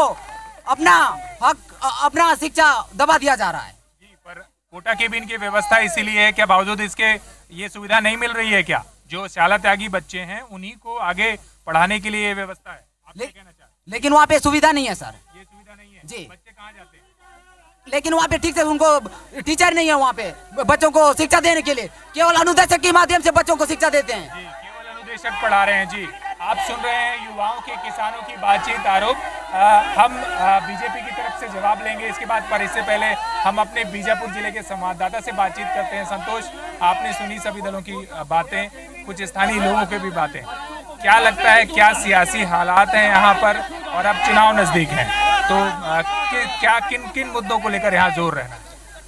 अपना हक, अपना शिक्षा दबा दिया जा रहा है। पर कोटा केबिन की व्यवस्था इसीलिए है क्या बावजूद इसके ये सुविधा नहीं मिल रही है क्या? जो शाला त्यागी बच्चे हैं उन्हीं को आगे पढ़ाने के लिए ये व्यवस्था है। लेकिन वहाँ पे सुविधा नहीं है सर। ये सुविधा नहीं है जी। बच्चे कहाँ जाते हैं? लेकिन वहाँ पे ठीक से उनको टीचर नहीं है, वहाँ पे बच्चों को शिक्षा देने के लिए केवल अनुदेशक के माध्यम से बच्चों को शिक्षा देते हैं। जी, केवल अनुदेशक पढ़ा रहे हैं। जी, आप सुन रहे हैं युवाओं के, किसानों की बातचीत, आरोप। हम बीजेपी की तरफ से जवाब लेंगे इसके बाद, पर इससे पहले हम अपने बीजापुर जिले के संवाददाता से बातचीत करते हैं। संतोष, आपने सुनी सभी दलों की बातें, कुछ स्थानीय लोगों की भी बातें। क्या लगता है क्या सियासी हालात हैं यहाँ पर, और अब चुनाव नजदीक हैं, तो क्या किन मुद्दों को लेकर यहाँ जोर रहना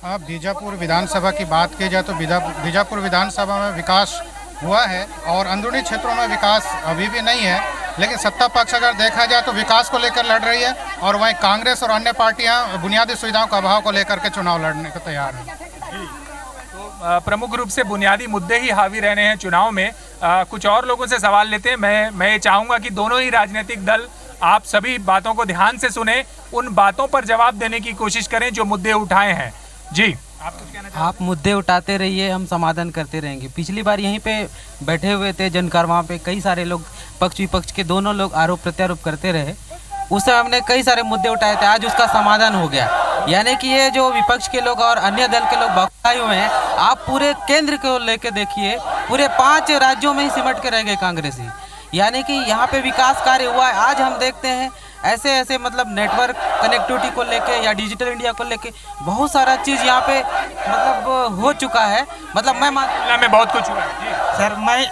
है? बीजापुर विधानसभा की बात की जाए तो बीजापुर विधानसभा में विकास हुआ है और अंदरूनी क्षेत्रों में विकास अभी भी नहीं है, लेकिन सत्ता पक्ष अगर देखा जाए तो विकास को लेकर लड़ रही है और वहीं कांग्रेस और अन्य पार्टियां बुनियादी सुविधाओं का अभाव को लेकर के चुनाव लड़ने को तैयार हैं। तो प्रमुख रूप से बुनियादी मुद्दे ही हावी रहने हैं चुनाव में। कुछ और लोगों से सवाल लेते हैं। मैं चाहूँगा कि दोनों ही राजनीतिक दल आप सभी बातों को ध्यान से सुने, उन बातों पर जवाब देने की कोशिश करें जो मुद्दे उठाए हैं। जी, आप कुछ कहना चाहते हैं? आप मुद्दे उठाते रहिए, हम समाधान करते रहेंगे। पिछली बार यहीं पे बैठे हुए थे जनकर, वहाँ पे कई सारे लोग पक्ष विपक्ष के दोनों लोग आरोप प्रत्यारोप करते रहे, उस समय हमने कई सारे मुद्दे उठाए थे, आज उसका समाधान हो गया। यानी कि ये जो विपक्ष के लोग और अन्य दल के लोग बखलाए हुए हैं, आप पूरे केंद्र को लेके देखिए, पूरे 5 राज्यों में ही सिमट के रह गए कांग्रेसी। यानी कि यहाँ पे विकास कार्य हुआ है। आज हम देखते हैं ऐसे मतलब नेटवर्क कनेक्टिविटी को लेके या डिजिटल इंडिया को लेके बहुत सारा चीज़ यहाँ पे मतलब हो चुका है। मतलब मैं बहुत कुछ हुआ है। सर, मैं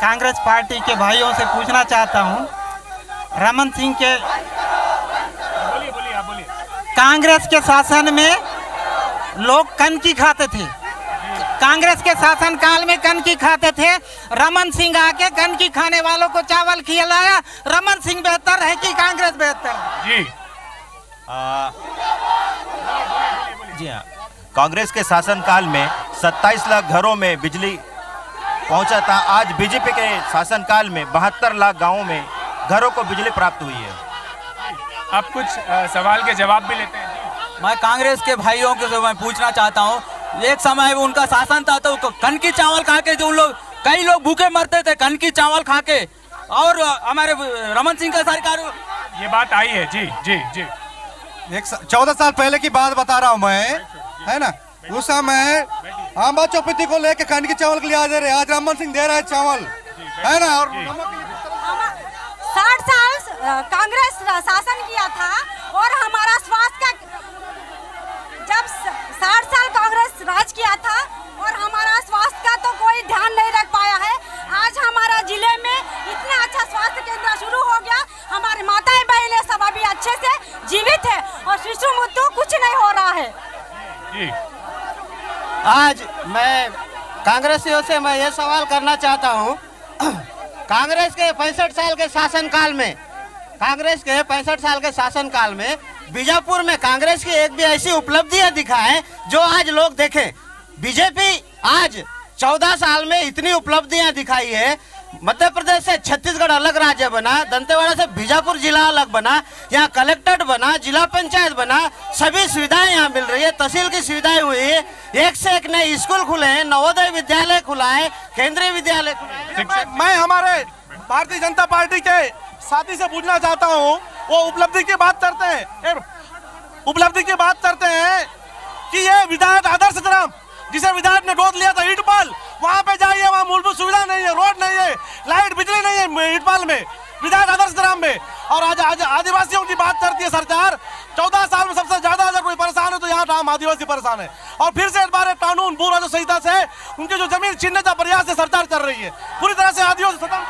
कांग्रेस पार्टी के भाइयों से पूछना चाहता हूँ, रमन सिंह के कांग्रेस के शासन में लोग कनकी खाते थे, कांग्रेस के शासन काल में कनकी खाते थे। रमन सिंह आके कनकी खाने वालों को चावल खिलाया। रमन सिंह बेहतर है कि कांग्रेस बेहतर है? जी जी हाँ, कांग्रेस के शासनकाल में 27 लाख घरों में बिजली पहुंचा था। आज बीजेपी के शासनकाल में 72 लाख गांवों में घरों को बिजली प्राप्त हुई है। आप कुछ सवाल के जवाब भी लेते हैं। मैं कांग्रेस के भाइयों के मैं पूछना चाहता हूँ, एक समय उनका शासन था तो कनकी चावल खा के जो लोग कई लोग भूखे मरते थे कनकी चावल खा के, और हमारे रमन सिंह का सरकार ये बात आई है। जी जी जी 14 साल पहले की बात बता रहा हूँ मैं, है ना। उस समय आंबा चौपती को लेके कनकी चावल के लिए आ रहे, आज रमन सिंह दे रहा है चावल, है ना। और 60 साल कांग्रेस शासन किया था और हमारा स्वास्थ्य का, जब 60 साल कांग्रेस राज किया था और हमारा स्वास्थ्य का तो कोई ध्यान नहीं रख पाया है। आज हमारा जिले में इतना अच्छा स्वास्थ्य केंद्र शुरू हो गया, हमारे माताएं बहनें सब अभी अच्छे से जीवित है और शिशु मृत्यु कुछ नहीं हो रहा है। आज मैं कांग्रेसियों से मैं ये सवाल करना चाहता हूँ, कांग्रेस के 65 साल के शासनकाल में, कांग्रेस के 65 साल के शासनकाल में बीजापुर में कांग्रेस की एक भी ऐसी उपलब्धियां दिखाएं जो आज लोग देखें। बीजेपी आज 14 साल में इतनी उपलब्धियां दिखाई है। मध्य प्रदेश से छत्तीसगढ़ अलग राज्य बना, दंतेवाड़ा से बीजापुर जिला अलग बना, यहाँ कलेक्टेट बना, जिला पंचायत बना, सभी सुविधाएं यहाँ मिल रही है, तहसील की सुविधाएं हुई है, एक से एक नए स्कूल खुले हैं, नवोदय विद्यालय खुला है, केंद्रीय विद्यालय खुला है। मैं हमारे भारतीय जनता पार्टी के साथी से पूछना चाहता हूँ, वो उपलब्धि की बात करते हैं, उपलब्धि की बात करते हैं कि ये विधायक आदर्श ग्राम जिसे विधायक ने गोद लिया था ईटपाल, वहाँ पे जाइए, वहाँ मूलभूत सुविधा नहीं है, रोड नहीं है, लाइट बिजली नहीं है ईटपाल में, विधायक आदर्श ग्राम में। और आज आदिवासियों की बात करती है सरकार। 14 साल में सबसे ज्यादा अगर कोई परेशान है तो यहाँ आम आदिवासी परेशान है। और फिर से एक बार कानून पूरा जो संहिता से उनकी जो जमीन छीनने का प्रयास है सरकार कर रही है, पूरी तरह से आदिवासी खत्म।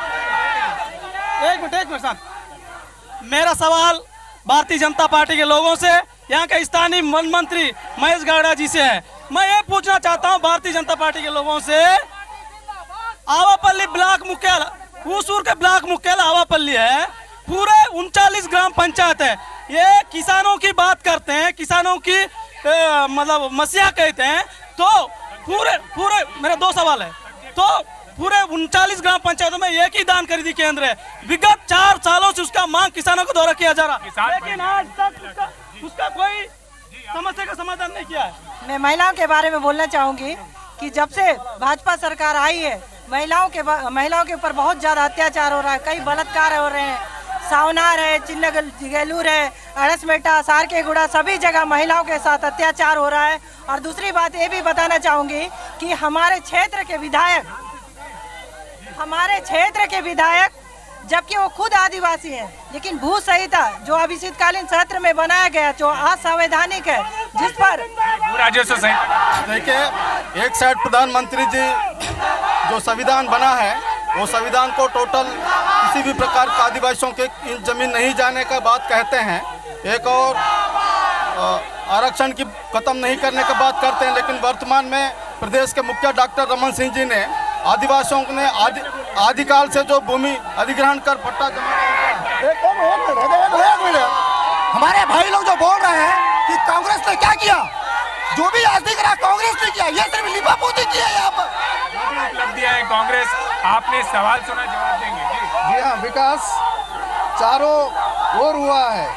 एक मिनट साहब, मेरा सवाल भारतीय जनता पार्टी के लोगों से, यहाँ के स्थानीय वन मंत्री महेश गागड़ा जी से है। मैं ये पूछना चाहता हूँ भारतीय जनता पार्टी के लोगों से, आवापल्ली ब्लॉक मुख्यालय, हुसूर के ब्लॉक मुख्यालय आवापल्ली है, पूरे 39 ग्राम पंचायत है। ये किसानों की बात करते हैं, किसानों की मतलब मसीहा कहते हैं, तो पूरे मेरे 2 सवाल है। तो पूरे 39 ग्राम पंचायतों में एक ही धान खरीदी केंद्र है, विगत 4 सालों से उसका मांग किसानों को द्वारा किया जा रहा, लेकिन आज तक उसका कोई समस्या का समाधान नहीं किया है। मैं महिलाओं के बारे में बोलना चाहूँगी कि जब से भाजपा सरकार आई है, महिलाओं के ऊपर बहुत ज़्यादा अत्याचार हो रहा है, कई बलात्कार हो रहे हैं, सावनार है, चिन्नगेलूर है, अड़समेटा, सारकेगुड़ा, सभी जगह महिलाओं के साथ अत्याचार हो रहा है। और दूसरी बात ये भी बताना चाहूँगी कि हमारे क्षेत्र के विधायक जबकि वो खुद आदिवासी हैं, लेकिन भू संहिता जो अभी शीतकालीन सत्र में बनाया गया जो असंवैधानिक है, जिस पर राजस्व देखिए, एक साइड प्रधानमंत्री जी जो संविधान बना है वो संविधान को टोटल किसी भी प्रकार का आदिवासियों के जमीन नहीं जाने का बात कहते हैं, एक और आरक्षण की खत्म नहीं करने की बात करते हैं। लेकिन वर्तमान में प्रदेश के मुखिया डॉक्टर रमन सिंह जी ने आदिवासियों ने आदिकाल से जो भूमि अधिग्रहण कर पट्टा हमारे भाई लोग जो बोल रहे हैं कि कांग्रेस ने क्या किया, जो भी आज दिख रहा है कांग्रेस ने किया, ये सिर्फ लिपापोती किया है। यहाँ पर उपलब्धियां है कांग्रेस, आपने सवाल सुना, जवाब देंगे। जी हाँ, विकास चारों ओर हुआ है,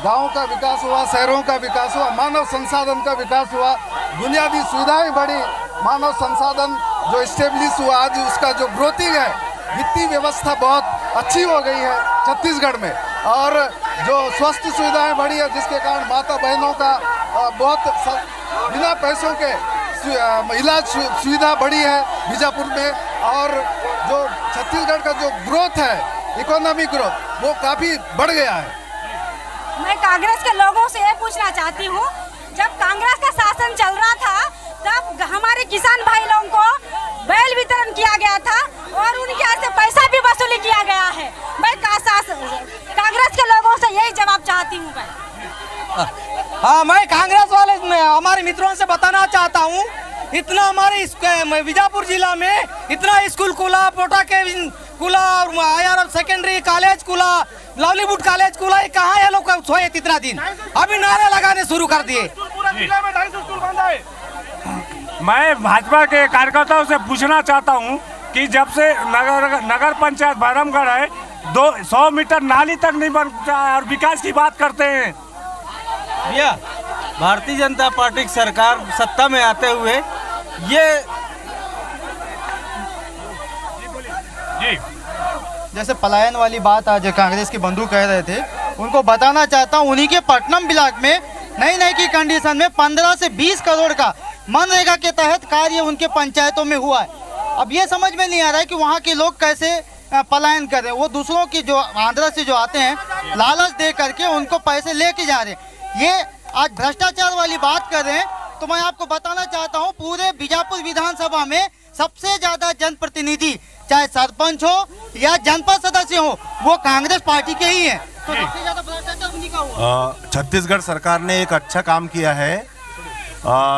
गाँव का विकास हुआ, शहरों का विकास हुआ, मानव संसाधन का विकास हुआ, बुनियादी सुविधाएं बढ़ी, मानव संसाधन जो स्टेब्लिश हुआ, आज उसका जो ग्रोथिंग है, वित्तीय व्यवस्था बहुत अच्छी हो गई है छत्तीसगढ़ में, और जो स्वास्थ्य सुविधाएं बढ़ी है, जिसके कारण माता बहनों का बहुत बिना पैसों के इलाज सुविधा बढ़ी है बीजापुर में। और जो छत्तीसगढ़ का जो ग्रोथ है, इकोनॉमिक ग्रोथ, वो काफ़ी बढ़ गया है। मैं कांग्रेस के लोगों से ये पूछना चाहती हूँ, जब कांग्रेस का शासन चल रहा था तब हमारे किसान भाई लोगों को बैल वितरण किया गया था और उनके यहाँ से पैसा भी वसूली किया गया है। मैं कांग्रेस के लोगों से यही जवाब चाहती हूँ। हाँ, मैं कांग्रेस वाले हमारे मित्रों से बताना चाहता हूँ, इतना हमारे बीजापुर जिला में इतना स्कूल खुला, पोटा के खुला, IRF सेकेंडरी कॉलेज खुला, लवलीवुड कॉलेज खुला, ये कहाँ है लोग सोए इतना दिन, अभी नारे लगाने शुरू कर दिए। मैं भाजपा के कार्यकर्ताओं से पूछना चाहता हूं कि जब से नगर पंचायत भैरमगढ़ है 200 मीटर नाली तक नहीं बन और विकास की बात करते हैं। भैया, भारतीय जनता पार्टी की सरकार सत्ता में आते हुए ये जी जैसे पलायन वाली बात आज कांग्रेस की बंधु कह रहे थे, उनको बताना चाहता हूँ उन्हीं के पटनम ब्लॉक में नई की कंडीशन में 15 से 20 करोड़ का मनरेगा के तहत कार्य उनके पंचायतों में हुआ है। अब ये समझ में नहीं आ रहा है कि वहाँ के लोग कैसे पलायन कर रहे हैं। वो दूसरों की जो आंध्र से जो आते हैं लालच दे करके उनको पैसे लेके जा रहे हैं। ये आज भ्रष्टाचार वाली बात कर रहे हैं। तो मैं आपको बताना चाहता हूँ पूरे बीजापुर विधानसभा में सबसे ज्यादा जनप्रतिनिधि चाहे सरपंच हो या जनपद सदस्य हो वो कांग्रेस पार्टी के ही हैं। तो सबसे ज्यादा भ्रष्टाचार उन्हीं का हुआ। छत्तीसगढ़ सरकार ने एक अच्छा काम किया है।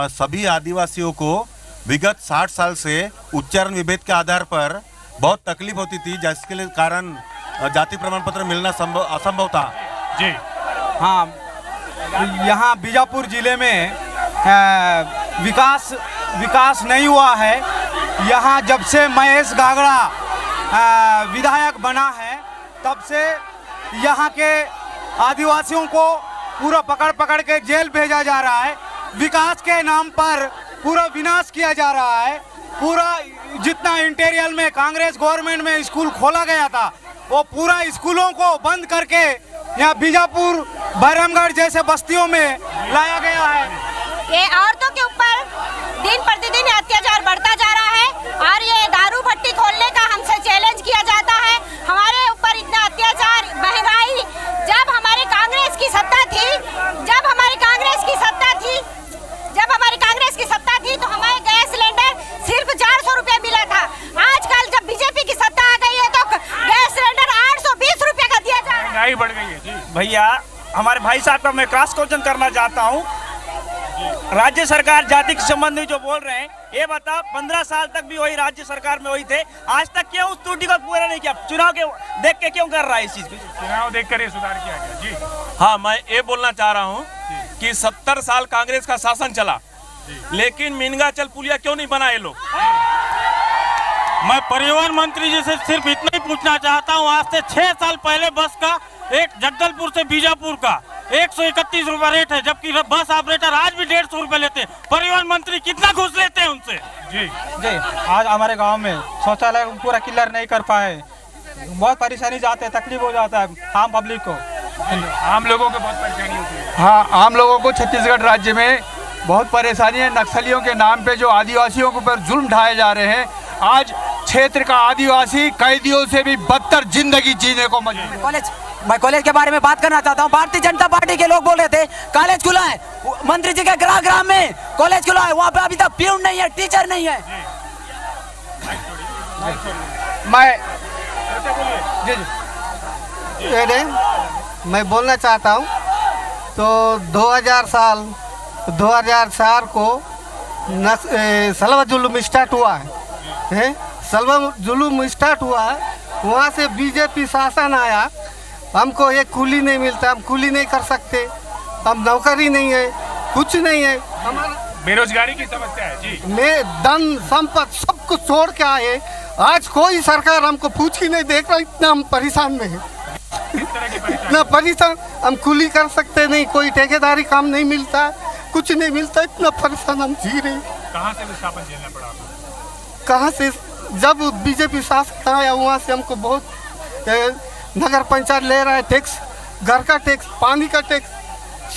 सभी आदिवासियों को विगत 60 साल से उच्चारण विभेद के आधार पर बहुत तकलीफ होती थी, जिसके कारण जाति प्रमाण पत्र मिलना असंभव था। जी हाँ, यहाँ बीजापुर जिले में विकास नहीं हुआ है। यहाँ जब से महेश गागड़ा विधायक बना है तब से यहाँ के आदिवासियों को पूरा पकड़ के जेल भेजा जा रहा है। विकास के नाम पर पूरा विनाश किया जा रहा है। पूरा जितना इंटीरियर में कांग्रेस गवर्नमेंट में स्कूल खोला गया था वो पूरा स्कूलों को बंद करके यहाँ बीजापुर भैरमगढ़ जैसे बस्तियों में लाया गया है। ये औरतों के ऊपर दिन प्रतिदिन अत्याचार बढ़ता जा रहा है और ये दारू भट्टी खोलने का हमसे चैलेंज किया जाता है। हमारे ऊपर इतना अत्याचार, महंगाई, जब हमारे कांग्रेस की सत्ता थी तो हमारे गैस सिलेंडर सिर्फ 400 रुपये मिला था। आजकल जब बीजेपी की सत्ता आ गई है तो गैस सिलेंडर 820 रुपये का दिया जा रहा है। महंगाई बढ़ गई है। जी भैया, हमारे भाई साहब का मैं क्रॉस क्वेश्चन करना चाहता हूँ। राज्य सरकार जाति के संबंध में जो बोल रहे हैं, ये बता 15 साल तक भी वही राज्य सरकार में वही थे, आज तक क्यों उस त्रुटि को पूरा नहीं किया? चुनाव के देख के क्यों कर रहा है इस चीज पे? चुनाव देख कर ये सुधार किया गया। जी हाँ, मैं ये बोलना चाह रहा हूँ कि 70 साल कांग्रेस का शासन चला, लेकिन मीनगाचल पुलिया क्यों नहीं बना ये लोग? मैं परिवहन मंत्री जी से सिर्फ इतना ही पूछना चाहता हूँ, आज से 6 साल पहले बस का एक जगदलपुर से बीजापुर का 131 रुपए रेट है, जबकि बस ऑपरेटर आज भी 150 रुपए लेते हैं। परिवहन मंत्री कितना घूस लेते हैं उनसे? जी आज हमारे गांव में शौचालय पूरा क्लियर नहीं कर पाए, बहुत परेशानी जाते हैं, तकलीफ हो जाता है आम पब्लिक को, आम लोगों को बहुत परेशानी होती है। हाँ, आम लोगों को छत्तीसगढ़ राज्य में बहुत परेशानी है। नक्सलियों के नाम पे जो आदिवासियों के ऊपर जुल्म ढाए जा रहे हैं, आज क्षेत्र का आदिवासी कैदियों से भी बदतर जिंदगी जीने को मजबूर है। मैं कॉलेज के बारे में बात करना चाहता हूँ। भारतीय जनता पार्टी के लोग बोल रहे थे कॉलेज खुला है, मंत्री जी के ग्राम में कॉलेज खुला है, वहाँ पे अभी तक प्यून नहीं है, टीचर नहीं है। मैं बोलना चाहता हूँ तो 2004 को सलवा जुलूम स्टार्ट हुआ है, सलवा जुलूम स्टार्ट हुआ है। वहाँ से बीजेपी शासन आया, हमको एक कुली नहीं मिलता, हम कुली नहीं कर सकते, हम नौकरी नहीं है, कुछ नहीं है, हमारा बेरोजगारी की समस्या है। जी मैं धन संपत्ति सब कुछ छोड़ के आए, आज कोई सरकार हमको पूछ ही नहीं देख रहा। इतना हम परेशान में है, इतना परेशान, हम कुली कर सकते नहीं, कोई ठेकेदारी काम नहीं मिलता, कुछ नहीं मिलता, इतना परेशान हम जी रहे। कहाँ से विस्थापन झेलना पड़ा? कहाँ से? जब बीजेपी शासन आया वहाँ से हमको बहुत नगर पंचायत ले रहा है टैक्स, घर का टैक्स, पानी का टैक्स,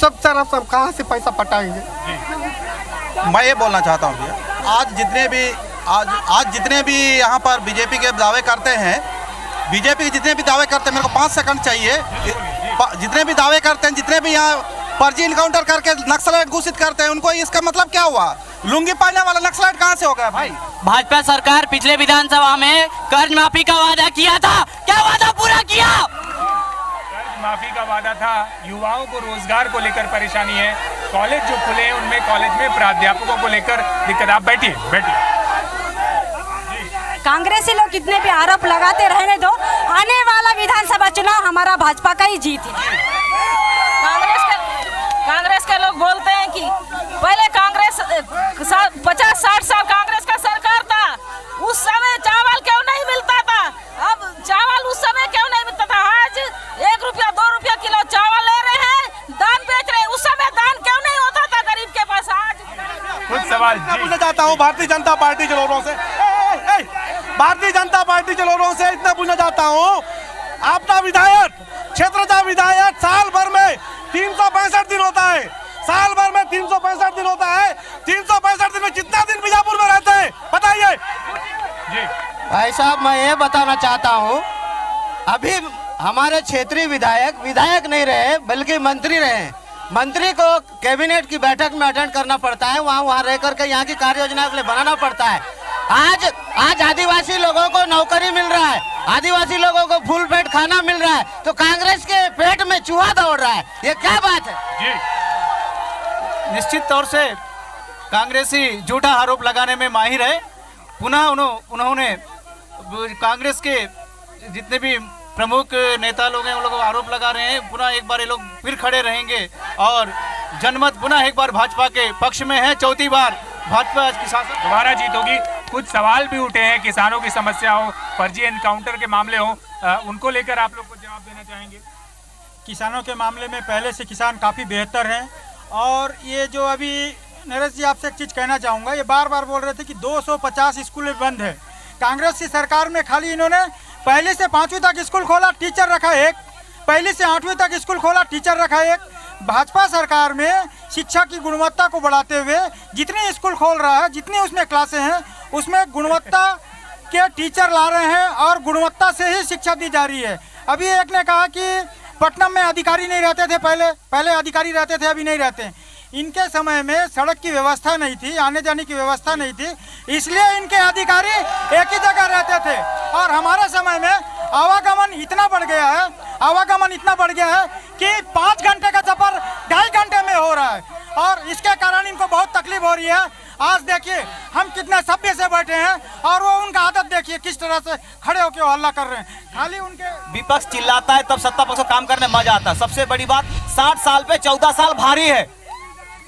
सब तरफ हम कहाँ से पैसा पटाएंगे? मैं ये बोलना चाहता हूँ भैया, आज जितने भी यहाँ पर बीजेपी के दावे करते हैं, बीजेपी के जितने भी दावे करते हैं, मेरे को 5 सेकंड चाहिए, जितने भी दावे करते हैं, जितने भी यहाँ फर्जी इनकाउंटर करके नक्सलाइट घोषित करते हैं, उनको इसका मतलब क्या हुआ? लुंगी पहनने वाला नक्सलाइट कहाँ से हो गया भाई? भाजपा सरकार पिछले विधानसभा में कर्ज माफी का वादा किया था, क्या वादा पूरा किया? कर्ज माफी का वादा था, युवाओं को रोजगार को लेकर परेशानी है, कॉलेज जो खुले हैं उनमें कॉलेज में प्राध्यापकों को लेकर दिक्कत। आप बैठिए बैठिए। कांग्रेसी लोग कितने भी आरोप लगाते रहने दो, आने वाला विधानसभा चुनाव हमारा भाजपा का ही जीत है। कांग्रेस के लोग बोलते हैं कि पहले कांग्रेस 50-60 साल कांग्रेस का सरकार था, उस समय चावल क्यों नहीं मिलता था? अब चावल उस समय क्यों नहीं मिलता था? आज 1 रुपया 2 रुपया किलो चावल ले रहे हैं, दान बेच रहे हैं। उस समय दान क्यों नहीं होता था गरीब के पास? आज कुछ सवाल पूछना चाहता हूँ भारतीय जनता पार्टी के लोगों से, भारतीय जनता पार्टी के लोगों से इतना पूछना चाहता हूँ, आपका विधायक, क्षेत्र का विधायक साल भर में 365 दिन होता है, साल भर में 365 दिन होता है, 365 दिन में कितना दिन बीजापुर में रहते हैं बताइए? भाई साहब मैं ये बताना चाहता हूँ, अभी हमारे क्षेत्रीय विधायक नहीं रहे बल्कि मंत्री रहे। मंत्री को कैबिनेट की बैठक में अटेंड करना पड़ता है, वहाँ रह करके यहाँ की कार्य योजना के लिए बनाना पड़ता है। आज आदिवासी लोगों को नौकरी मिल रहा है, आदिवासी लोगों को फुल पेट खाना मिल रहा है, तो कांग्रेस के पेट में चूहा दौड़ रहा है, ये क्या बात है? निश्चित तौर से कांग्रेसी झूठा आरोप लगाने में माहिर है। पुनः उन्होंने कांग्रेस के जितने भी प्रमुख नेता लोग हैं उन लोगों को आरोप लगा रहे हैं। पुनः एक बार ये लोग फिर खड़े रहेंगे और जनमत पुनः एक बार भाजपा के पक्ष में है। चौथी बार भाजपा की शासन दोबारा जीत होगी। कुछ सवाल भी उठे हैं, किसानों की समस्या हो, फर्जी एनकाउंटर के मामले हो, उनको लेकर आप लोग को जवाब देना चाहेंगे? किसानों के मामले में पहले से किसान काफ़ी बेहतर हैं। और ये जो अभी नरेश जी आपसे एक चीज़ कहना चाहूँगा, ये बार बार बोल रहे थे कि 250 स्कूल बंद है। कांग्रेस की सरकार में खाली इन्होंने पहली से 5वीं तक स्कूल खोला, टीचर रखा एक, पहली से 8वीं तक स्कूल खोला, टीचर रखा एक। भाजपा सरकार में शिक्षा की गुणवत्ता को बढ़ाते हुए जितने स्कूल खोल रहा है, जितनी उसमें क्लासें हैं, उसमें गुणवत्ता के टीचर ला रहे हैं और गुणवत्ता से ही शिक्षा दी जा रही है। अभी एक ने कहा कि पटनम में अधिकारी नहीं रहते थे, पहले अधिकारी रहते थे, अभी नहीं रहते। इनके समय में सड़क की व्यवस्था नहीं थी, आने जाने की व्यवस्था नहीं थी, इसलिए इनके अधिकारी एक ही जगह रहते थे। और हमारे समय में आवागमन इतना बढ़ गया है कि 5 घंटे का सफर 2.5 घंटे में हो रहा है और इसके कारण इनको बहुत तकलीफ हो रही है। आज देखिए हम कितने सभ्य से बैठे हैं और वो उनका आदत देखिए किस तरह से खड़े होकर हल्ला कर रहे हैं। खाली उनके विपक्ष चिल्लाता है तब सत्ता पक्ष को काम करने में मजा आता है। सबसे बड़ी बात 60 साल पे 14 साल भारी है,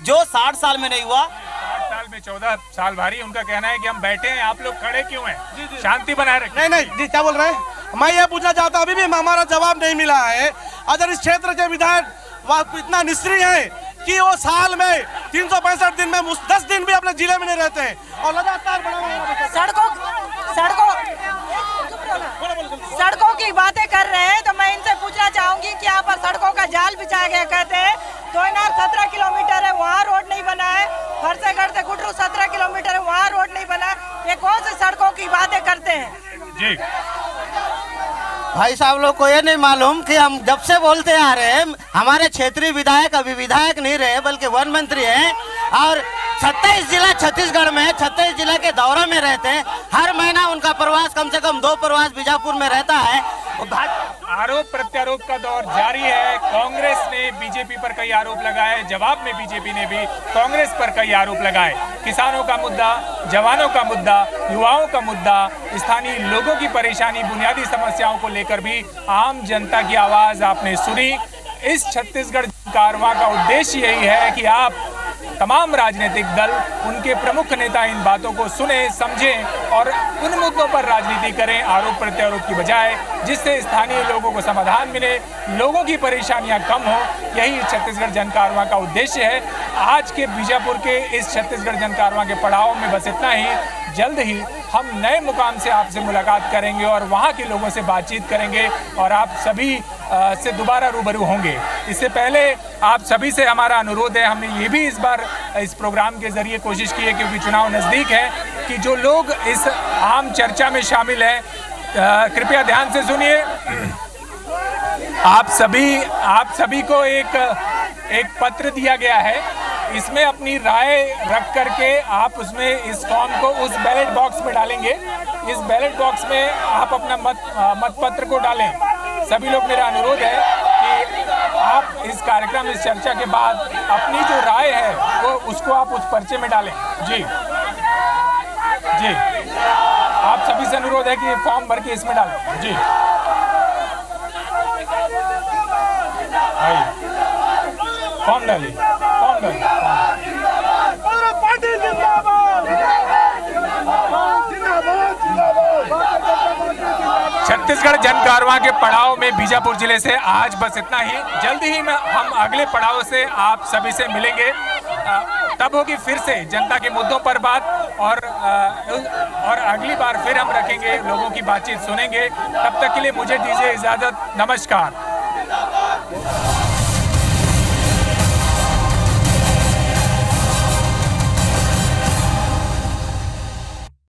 जो 60 साल में नहीं हुआ। 60 साल में 14 साल भारी। उनका कहना है कि हम बैठे हैं, आप लोग खड़े क्यों हैं? शांति बनाए रखें। नहीं जी, क्या बोल रहे हैं? मैं ये पूछना चाहता हूँ, अभी भी हमारा जवाब नहीं मिला है। अगर इस क्षेत्र के विधायक इतना निष्क्रिय है कि वो साल में 365 दिन में 10 दिन भी अपने जिले में नहीं रहते हैं और लगातार सड़कों की बातें कर रहे हैं, तो मैं इनसे पूछना चाहूंगी कि यहाँ पर सड़कों का जाल बिछाया गया कहते हैं। तोयनार 17 किलोमीटर है, वहाँ रोड नहीं बना है। फरसेगढ़ से गुटरू 17 किलोमीटर है, वहाँ रोड नहीं बना है। ये कौन सी सड़कों की बातें करते हैं? जी भाई साहब लोग को ये नहीं मालूम कि हम जब से बोलते आ रहे हैं, हमारे क्षेत्रीय विधायक अभी विधायक नहीं रहे बल्कि वन मंत्री हैं और 27 जिला छत्तीसगढ़ में 26 जिला के दौरे में रहते हैं। हर महीना उनका प्रवास कम से कम 2 प्रवास बीजापुर में रहता है। आरोप प्रत्यारोप का दौर जारी है। कांग्रेस ने बीजेपी पर कई आरोप लगाए, जवाब में बीजेपी ने भी कांग्रेस पर कई आरोप लगाए। किसानों का मुद्दा, जवानों का मुद्दा, युवाओं का मुद्दा, स्थानीय लोगों की परेशानी, बुनियादी समस्याओं को लेकर भी आम जनता की आवाज आपने सुनी। इस छत्तीसगढ़ कारवां का उद्देश्य यही है कि आप तमाम राजनीतिक दल, उनके प्रमुख नेता इन बातों को सुने, समझें और उन मुद्दों पर राजनीति करें आरोप प्रत्यारोप की बजाय, जिससे स्थानीय लोगों को समाधान मिले, लोगों की परेशानियां कम हो। यही छत्तीसगढ़ जन कारवां का उद्देश्य है। आज के बीजापुर के इस छत्तीसगढ़ जन कारवां के पड़ाव में बस इतना ही। जल्द ही हम नए मुकाम से आपसे मुलाकात करेंगे और वहाँ के लोगों से बातचीत करेंगे और आप सभी से दोबारा रूबरू होंगे। इससे पहले आप सभी से हमारा अनुरोध है, हमने ये भी इस बार इस प्रोग्राम के जरिए कोशिश की है, क्योंकि चुनाव नज़दीक है, कि जो लोग इस आम चर्चा में शामिल हैं कृपया ध्यान से सुनिए। आप सभी को एक पत्र दिया गया है। इसमें अपनी राय रख करके आप उसमें इस फॉर्म को उस बैलेट बॉक्स में डालेंगे। इस बैलेट बॉक्स में आप अपना मतपत्र को डालें। सभी लोग, मेरा अनुरोध है कि आप इस कार्यक्रम, इस चर्चा के बाद अपनी जो राय है वो उसको आप उस पर्चे में डालें। जी जी, आप सभी से अनुरोध है कि फॉर्म भर के इसमें डालें। जी फॉर्म डालिए, फॉर्म डालिए। छत्तीसगढ़ जन कारवां के पड़ाव में बीजापुर जिले से आज बस इतना ही। जल्दी ही हम अगले पड़ाव से आप सभी से मिलेंगे। तब होगी फिर से जनता के मुद्दों पर बात और अगली बार फिर हम रखेंगे, लोगों की बातचीत सुनेंगे। तब तक के लिए मुझे दीजिए इजाजत। नमस्कार।